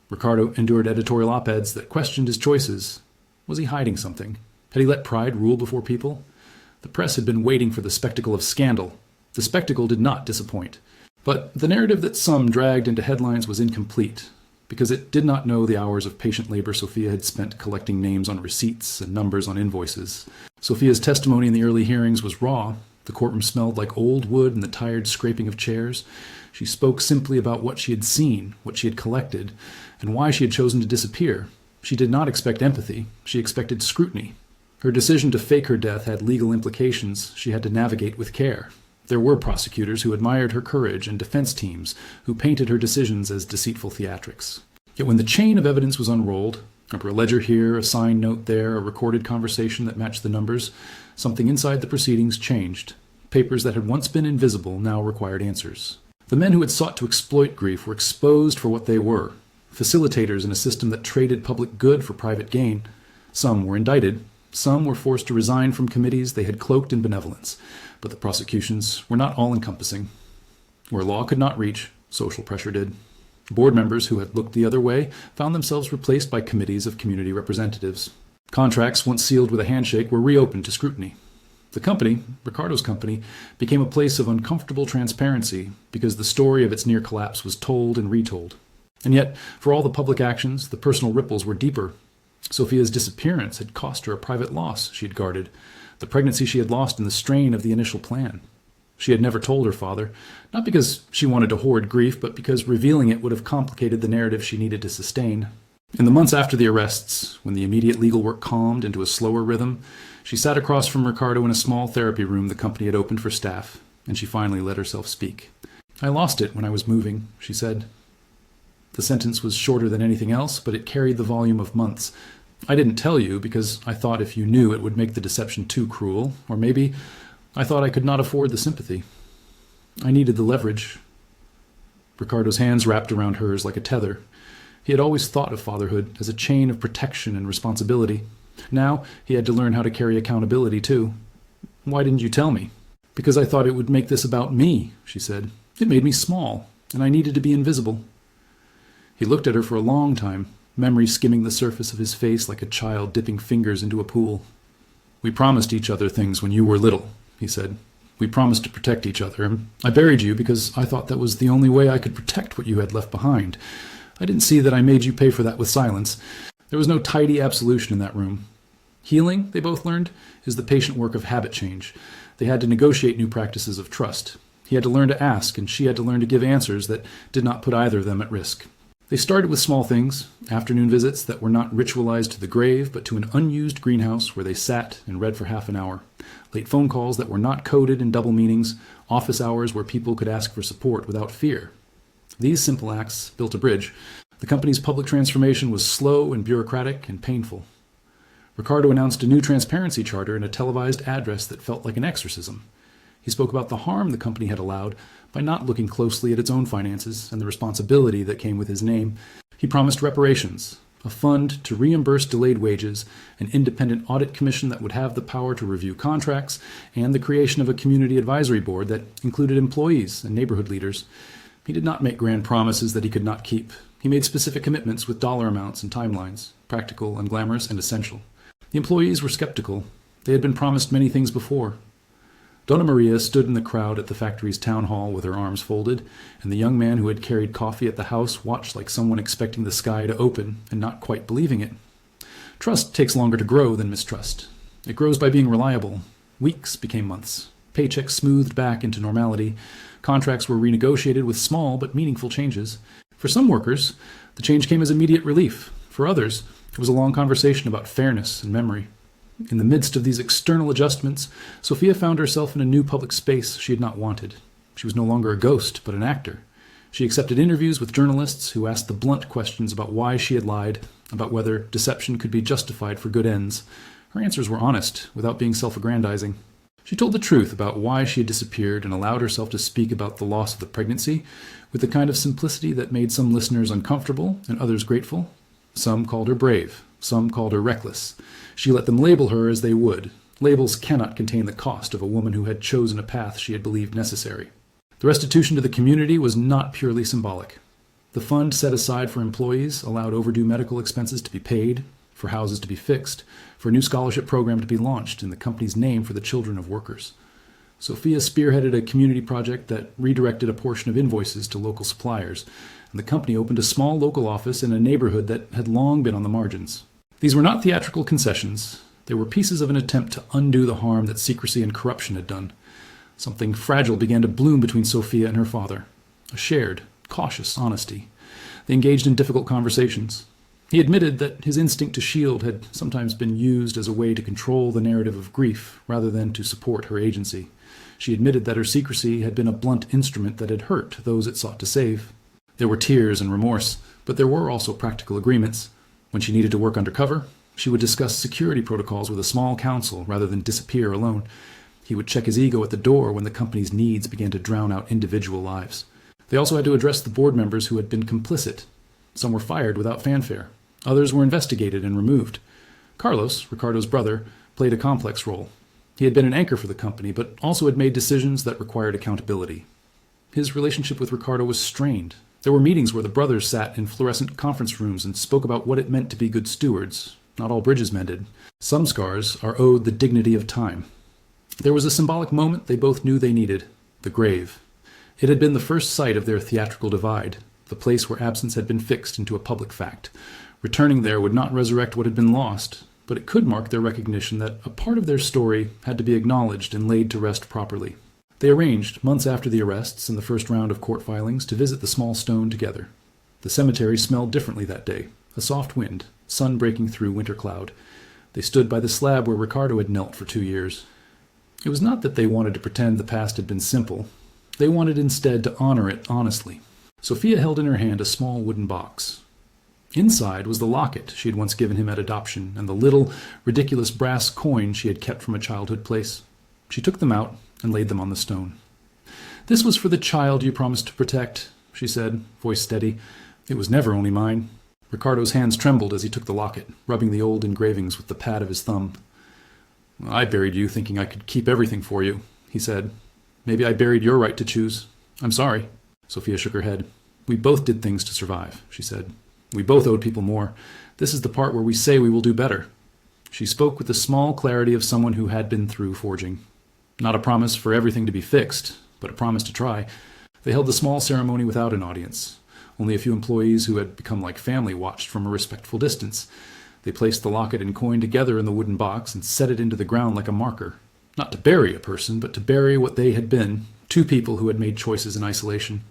Speaker 1: Ricardo endured editorial op-eds that questioned his choices. Was he hiding something? Had he let pride rule before people? The press had been waiting for the spectacle of scandal. The spectacle did not disappoint. But the narrative that some dragged into headlines was incomplete, because it did not know the hours of patient labor Sophia had spent collecting names on receipts and numbers on invoices. Sophia's testimony in the early hearings was raw. The courtroom smelled like old wood and the tired scraping of chairs. She spoke simply about what she had seen, what she had collected, and why she had chosen to disappear. She did not expect empathy. She expected scrutiny. Her decision to fake her death had legal implications she had to navigate with care. There were prosecutors who admired her courage and defense teams who painted her decisions as deceitful theatrics. Yet when the chain of evidence was unrolled, a ledger here, a signed note there, a recorded conversation that matched the numbers, something inside the proceedings changed. Papers that had once been invisible now required answers. The men who had sought to exploit grief were exposed for what they were, facilitators in a system that traded public good for private gain. Some were indicted. Some were forced to resign from committees they had cloaked in benevolence. But the prosecutions were not all-encompassing. Where law could not reach, social pressure did. Board members who had looked the other way found themselves replaced by committees of community representatives. Contracts once sealed with a handshake were reopened to scrutiny. The company, Ricardo's company, became a place of uncomfortable transparency because the story of its near collapse was told and retold. And yet, for all the public actions, the personal ripples were deeper. Sophia's disappearance had cost her a private loss she had guarded, the pregnancy she had lost in the strain of the initial plan. She had never told her father, not because she wanted to hoard grief, but because revealing it would have complicated the narrative she needed to sustain. In the months after the arrests, when the immediate legal work calmed into a slower rhythm, she sat across from Ricardo in a small therapy room the company had opened for staff, and she finally let herself speak. "I lost it when I was moving," she said. The sentence was shorter than anything else, but it carried the volume of months. "I didn't tell you because I thought if you knew it would make the deception too cruel, or maybe I thought I could not afford the sympathy. I needed the leverage." Ricardo's hands wrapped around hers like a tether. He had always thought of fatherhood as a chain of protection and responsibility. Now he had to learn how to carry accountability too. "Why didn't you tell me?" "Because I thought it would make this about me," she said. "It made me small, and I needed to be invisible." He looked at her for a long time, memory skimming the surface of his face like a child dipping fingers into a pool. "We promised each other things when you were little," he said. "We promised to protect each other, and I buried you because I thought that was the only way I could protect what you had left behind. I didn't see that I made you pay for that with silence. There was no tidy absolution in that room. Healing, they both learned, is the patient work of habit change. They had to negotiate new practices of trust. He had to learn to ask, and she had to learn to give answers that did not put either of them at risk. They started with small things, afternoon visits that were not ritualized to the grave, but to an unused greenhouse where they sat and read for half an hour. Late phone calls that were not coded in double meanings, office hours where people could ask for support without fear. These simple acts built a bridge. The company's public transformation was slow and bureaucratic and painful. Ricardo announced a new transparency charter in a televised address that felt like an exorcism. He spoke about the harm the company had allowed by not looking closely at its own finances and the responsibility that came with his name. He promised reparations, a fund to reimburse delayed wages, an independent audit commission that would have the power to review contracts, and the creation of a community advisory board that included employees and neighborhood leaders. He did not make grand promises that he could not keep. He made specific commitments with dollar amounts and timelines, practical, unglamorous, and essential. The employees were skeptical. They had been promised many things before. Donna Maria stood in the crowd at the factory's town hall with her arms folded, and the young man who had carried coffee at the house watched like someone expecting the sky to open and not quite believing it. Trust takes longer to grow than mistrust. It grows by being reliable. Weeks became months. Paychecks smoothed back into normality. Contracts were renegotiated with small but meaningful changes. For some workers, the change came as immediate relief. For others, it was a long conversation about fairness and memory. In the midst of these external adjustments, Sophia found herself in a new public space she had not wanted. She was no longer a ghost, but an actor. She accepted interviews with journalists who asked the blunt questions about why she had lied, about whether deception could be justified for good ends. Her answers were honest, without being self-aggrandizing. She told the truth about why she had disappeared and allowed herself to speak about the loss of the pregnancy with the kind of simplicity that made some listeners uncomfortable and others grateful. Some called her brave. Some called her reckless. She let them label her as they would. Labels cannot contain the cost of a woman who had chosen a path she had believed necessary. The restitution to the community was not purely symbolic. The fund set aside for employees allowed overdue medical expenses to be paid, for houses to be fixed, for a new scholarship program to be launched in the company's name for the children of workers. Sophia spearheaded a community project that redirected a portion of invoices to local suppliers, and the company opened a small local office in a neighborhood that had long been on the margins. These were not theatrical concessions. They were pieces of an attempt to undo the harm that secrecy and corruption had done. Something fragile began to bloom between Sophia and her father. A shared, cautious honesty. They engaged in difficult conversations. He admitted that his instinct to shield had sometimes been used as a way to control the narrative of grief rather than to support her agency. She admitted that her secrecy had been a blunt instrument that had hurt those it sought to save. There were tears and remorse, but there were also practical agreements. When she needed to work undercover, she would discuss security protocols with a small council rather than disappear alone. He would check his ego at the door when the company's needs began to drown out individual lives. They also had to address the board members who had been complicit. Some were fired without fanfare. Others were investigated and removed. Carlos, Ricardo's brother, played a complex role. He had been an anchor for the company, but also had made decisions that required accountability. His relationship with Ricardo was strained. There were meetings where the brothers sat in fluorescent conference rooms and spoke about what it meant to be good stewards. Not all bridges mended. Some scars are owed the dignity of time. There was a symbolic moment they both knew they needed: the grave. It had been the first sight of their theatrical divide, the place where absence had been fixed into a public fact. Returning there would not resurrect what had been lost, but it could mark their recognition that a part of their story had to be acknowledged and laid to rest properly. They arranged, months after the arrests and the first round of court filings, to visit the small stone together. The cemetery smelled differently that day: a soft wind, sun breaking through winter cloud. They stood by the slab where Ricardo had knelt for 2 years. It was not that they wanted to pretend the past had been simple. They wanted instead to honor it honestly. Sophia held in her hand a small wooden box. Inside was the locket she had once given him at adoption, and the little, ridiculous brass coin she had kept from a childhood place. She took them out and laid them on the stone. "This was for the child you promised to protect," she said, voice steady. "It was never only mine." Ricardo's hands trembled as he took the locket, rubbing the old engravings with the pad of his thumb. "I buried you thinking I could keep everything for you," he said. "Maybe I buried your right to choose. I'm sorry." Sophia shook her head. "We both did things to survive," she said. "We both owed people more. This is the part where we say we will do better." She spoke with the small clarity of someone who had been through forging. Not a promise for everything to be fixed, but a promise to try. They held the small ceremony without an audience. Only a few employees who had become like family watched from a respectful distance. They placed the locket and coin together in the wooden box and set it into the ground like a marker. Not to bury a person, but to bury what they had been, two people who had made choices in isolation.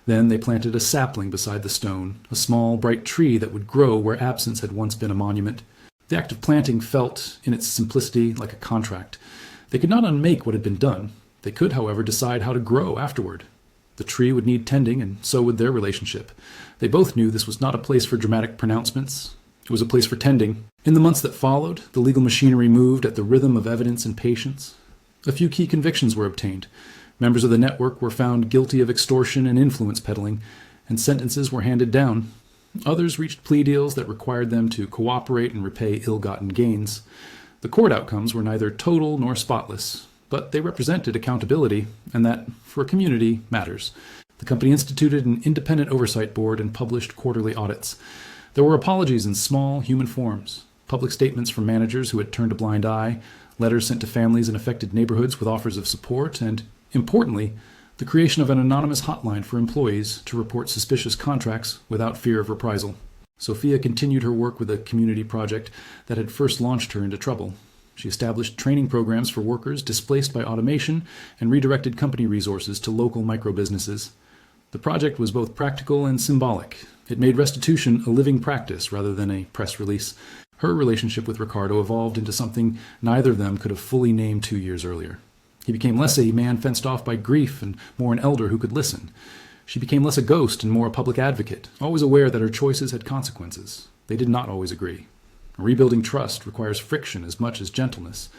Speaker 1: Then they planted a sapling beside the stone, a small, bright tree that would grow where absence had once been a monument. The act of planting felt, in its simplicity, like a contract. They could not unmake what had been done. They could, however, decide how to grow afterward. The tree would need tending, and so would their relationship. They both knew this was not a place for dramatic pronouncements. It was a place for tending. In the months that followed, the legal machinery moved at the rhythm of evidence and patience. A few key convictions were obtained. Members of the network were found guilty of extortion and influence peddling, and sentences were handed down. Others reached plea deals that required them to cooperate and repay ill-gotten gains. The court outcomes were neither total nor spotless, but they represented accountability, and that, for a community, matters. The company instituted an independent oversight board and published quarterly audits. There were apologies in small, human forms, public statements from managers who had turned a blind eye, letters sent to families in affected neighborhoods with offers of support, and, importantly, the creation of an anonymous hotline for employees to report suspicious contracts without fear of reprisal. Sophia continued her work with a community project that had first launched her into trouble. She established training programs for workers displaced by automation and redirected company resources to local microbusinesses. The project was both practical and symbolic. It made restitution a living practice rather than a press release. Her relationship with Ricardo evolved into something neither of them could have fully named 2 years earlier. He became less a man fenced off by grief and more an elder who could listen. She became less a ghost and more a public advocate, always aware that her choices had consequences. They did not always agree. Rebuilding trust requires friction as much as gentleness.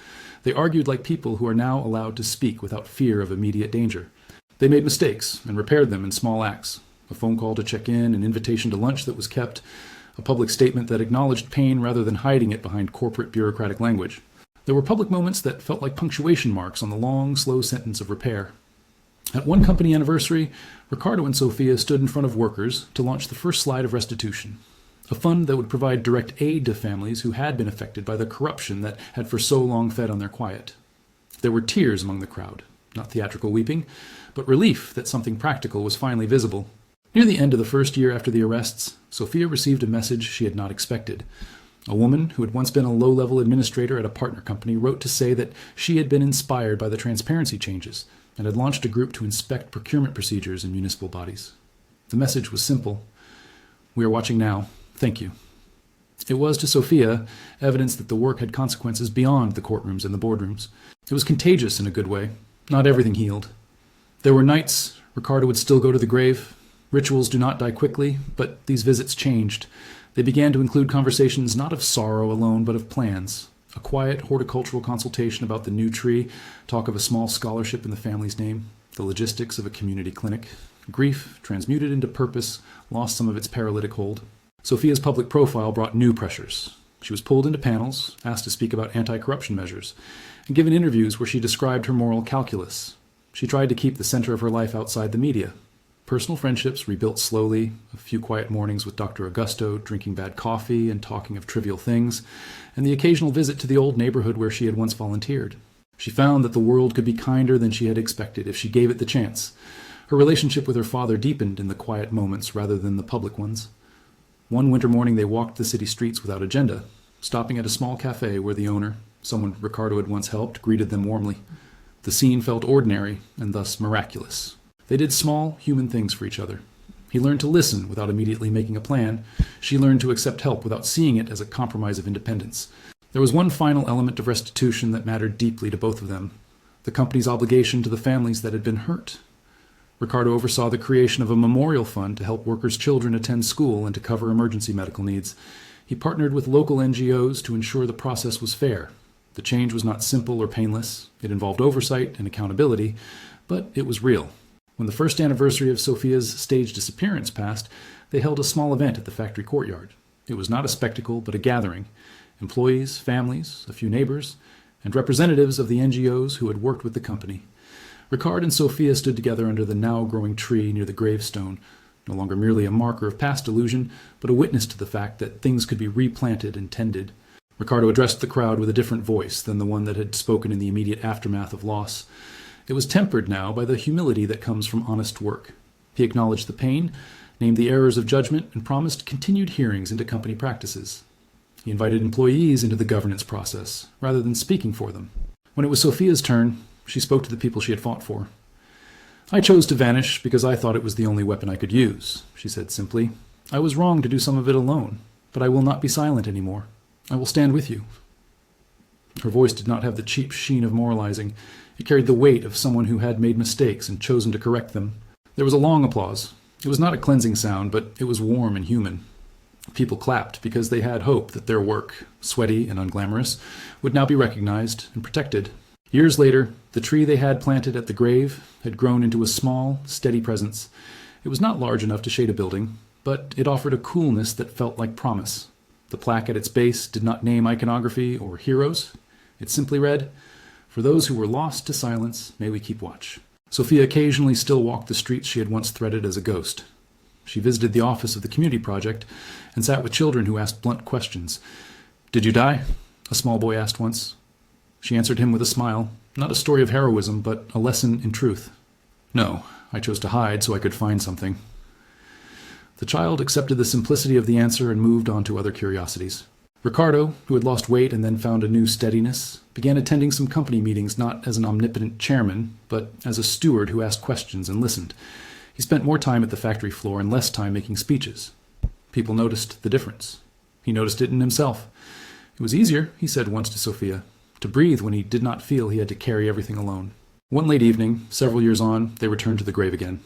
Speaker 1: They argued like people who are now allowed to speak without fear of immediate danger. They made mistakes and repaired them in small acts. A phone call to check in, an invitation to lunch that was kept, a public statement that acknowledged pain rather than hiding it behind corporate bureaucratic language. There were public moments that felt like punctuation marks on the long, slow sentence of repair. At one company anniversary, Ricardo and Sophia stood in front of workers to launch the first slide of restitution, a fund that would provide direct aid to families who had been affected by the corruption that had for so long fed on their quiet. There were tears among the crowd, not theatrical weeping, but relief that something practical was finally visible. Near the end of the first year after the arrests, Sophia received a message she had not expected. A woman who had once been a low-level administrator at a partner company wrote to say that she had been inspired by the transparency changes and had launched a group to inspect procurement procedures in municipal bodies. The message was simple: "We are watching now. Thank you." It was, to Sophia, evidence that the work had consequences beyond the courtrooms and the boardrooms. It was contagious in a good way. Not everything healed. There were nights Ricardo would still go to the grave. Rituals do not die quickly, but these visits changed. They began to include conversations not of sorrow alone, but of plans. A quiet horticultural consultation about the new tree, talk of a small scholarship in the family's name, the logistics of a community clinic. Grief, transmuted into purpose, lost some of its paralytic hold. Sophia's public profile brought new pressures. She was pulled into panels, asked to speak about anti-corruption measures, and given interviews where she described her moral calculus. She tried to keep the center of her life outside the media. Personal friendships rebuilt slowly, a few quiet mornings with Dr. Augusto, drinking bad coffee and talking of trivial things, and the occasional visit to the old neighborhood where she had once volunteered. She found that the world could be kinder than she had expected if she gave it the chance. Her relationship with her father deepened in the quiet moments rather than the public ones. One winter morning they walked the city streets without agenda, stopping at a small cafe where the owner, someone Ricardo had once helped, greeted them warmly. The scene felt ordinary and thus miraculous. They did small, human things for each other. He learned to listen without immediately making a plan. She learned to accept help without seeing it as a compromise of independence. There was one final element of restitution that mattered deeply to both of them: the company's obligation to the families that had been hurt. Ricardo oversaw the creation of a memorial fund to help workers' children attend school and to cover emergency medical needs. He partnered with local NGOs to ensure the process was fair. The change was not simple or painless. It involved oversight and accountability, but it was real. When the first anniversary of Sophia's staged disappearance passed, they held a small event at the factory courtyard. It was not a spectacle, but a gathering. Employees, families, a few neighbors, and representatives of the NGOs who had worked with the company. Ricard and Sophia stood together under the now-growing tree near the gravestone, no longer merely a marker of past illusion, but a witness to the fact that things could be replanted and tended. Ricardo addressed the crowd with a different voice than the one that had spoken in the immediate aftermath of loss. It was tempered now by the humility that comes from honest work. He acknowledged the pain, named the errors of judgment, and promised continued hearings into company practices. He invited employees into the governance process, rather than speaking for them. When it was Sophia's turn, she spoke to the people she had fought for. "I chose to vanish because I thought it was the only weapon I could use," she said simply. "I was wrong to do some of it alone, but I will not be silent anymore. I will stand with you." Her voice did not have the cheap sheen of moralizing. It carried the weight of someone who had made mistakes and chosen to correct them. There was a long applause. It was not a cleansing sound, but it was warm and human. People clapped because they had hope that their work, sweaty and unglamorous, would now be recognized and protected. Years later, the tree they had planted at the grave had grown into a small, steady presence. It was not large enough to shade a building, but it offered a coolness that felt like promise. The plaque at its base did not name iconography or heroes. It simply read, "For those who were lost to silence, may we keep watch." Sophia occasionally still walked the streets she had once threaded as a ghost. She visited the office of the community project and sat with children who asked blunt questions. "Did you die?" a small boy asked once. She answered him with a smile, not a story of heroism, but a lesson in truth. "No, I chose to hide so I could find something." The child accepted the simplicity of the answer and moved on to other curiosities. Ricardo, who had lost weight and then found a new steadiness, began attending some company meetings not as an omnipotent chairman, but as a steward who asked questions and listened. He spent more time at the factory floor and less time making speeches. People noticed the difference. He noticed it in himself. It was easier, he said once to Sophia, to breathe when he did not feel he had to carry everything alone. One late evening, several years on, they returned to the grave again.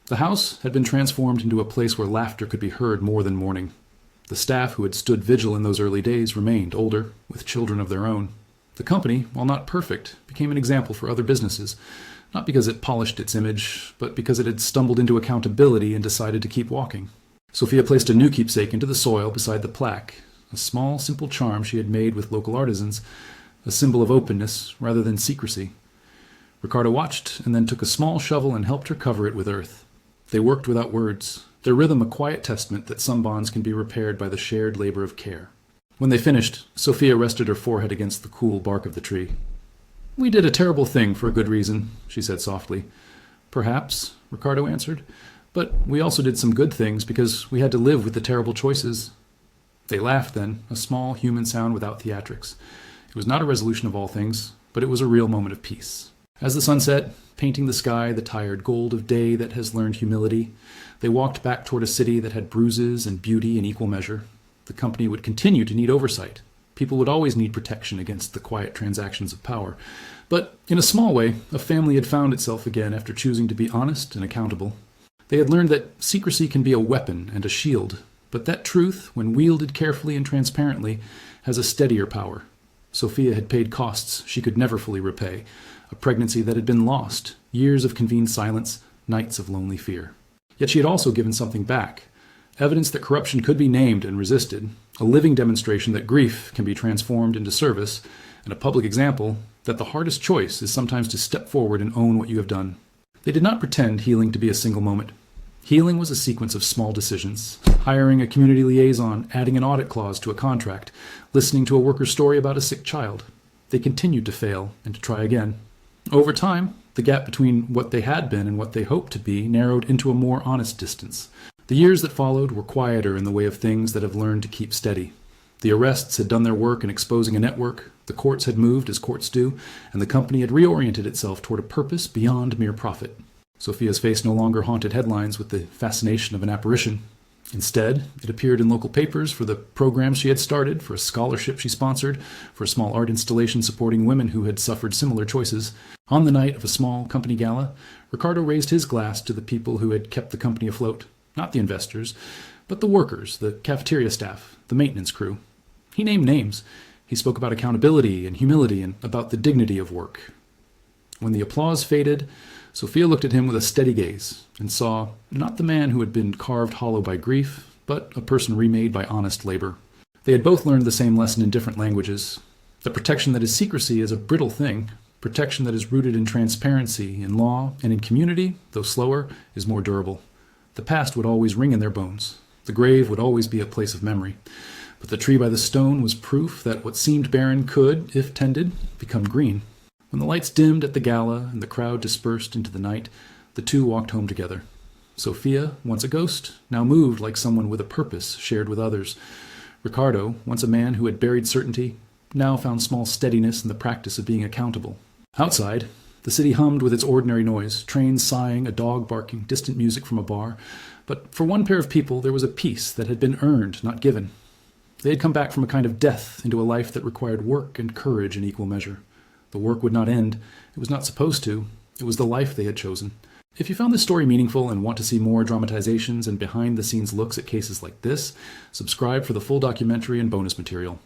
Speaker 1: The house had been transformed into a place where laughter could be heard more than mourning. The staff who had stood vigil in those early days remained older, with children of their own. The company, while not perfect, became an example for other businesses, not because it polished its image, but because it had stumbled into accountability and decided to keep walking. Sophia placed a new keepsake into the soil beside the plaque, a small, simple charm she had made with local artisans, a symbol of openness rather than secrecy. Ricardo watched and then took a small shovel and helped her cover it with earth. They worked without words, their rhythm a quiet testament that some bonds can be repaired by the shared labor of care. When they finished, Sophia rested her forehead against the cool bark of the tree. "We did a terrible thing for a good reason," she said softly. "Perhaps," Ricardo answered, "but we also did some good things because we had to live with the terrible choices." They laughed then, a small human sound without theatrics. It was not a resolution of all things, but it was a real moment of peace. As the sun set, painting the sky the tired gold of day that has learned humility, they walked back toward a city that had bruises and beauty in equal measure. The company would continue to need oversight. People would always need protection against the quiet transactions of power. But in a small way, a family had found itself again after choosing to be honest and accountable. They had learned that secrecy can be a weapon and a shield, but that truth, when wielded carefully and transparently, has a steadier power. Sophia had paid costs she could never fully repay, a pregnancy that had been lost, years of convened silence, nights of lonely fear. Yet she had also given something back, evidence that corruption could be named and resisted, a living demonstration that grief can be transformed into service, and a public example that the hardest choice is sometimes to step forward and own what you have done. They did not pretend healing to be a single moment. Healing was a sequence of small decisions: hiring a community liaison, adding an audit clause to a contract, listening to a worker's story about a sick child. they continued to fail and to try again. Over time, the gap between what they had been and what they hoped to be narrowed into a more honest distance. The years that followed were quieter in the way of things that have learned to keep steady. The arrests had done their work in exposing a network, the courts had moved as courts do, and the company had reoriented itself toward a purpose beyond mere profit. Sophia's face no longer haunted headlines with the fascination of an apparition. Instead, it appeared in local papers for the programs she had started, for a scholarship she sponsored, for a small art installation supporting women who had suffered similar choices. On the night of a small company gala, Ricardo raised his glass to the people who had kept the company afloat. Not the investors, but the workers, the cafeteria staff, the maintenance crew. He named names. He spoke about accountability and humility and about the dignity of work. When the applause faded, Sophia looked at him with a steady gaze and saw not the man who had been carved hollow by grief, but a person remade by honest labor. They had both learned the same lesson in different languages. The protection that is secrecy is a brittle thing. Protection that is rooted in transparency, in law, and in community, though slower, is more durable. The past would always ring in their bones. The grave would always be a place of memory. But the tree by the stone was proof that what seemed barren could, if tended, become green. When the lights dimmed at the gala and the crowd dispersed into the night, the two walked home together. Sophia, once a ghost, now moved like someone with a purpose shared with others. Ricardo, once a man who had buried certainty, now found small steadiness in the practice of being accountable. Outside, the city hummed with its ordinary noise, trains sighing, a dog barking, distant music from a bar. But for one pair of people, there was a peace that had been earned, not given. They had come back from a kind of death into a life that required work and courage in equal measure. The work would not end. It was not supposed to. It was the life they had chosen. If you found this story meaningful and want to see more dramatizations and behind-the-scenes looks at cases like this, subscribe for the full documentary and bonus material.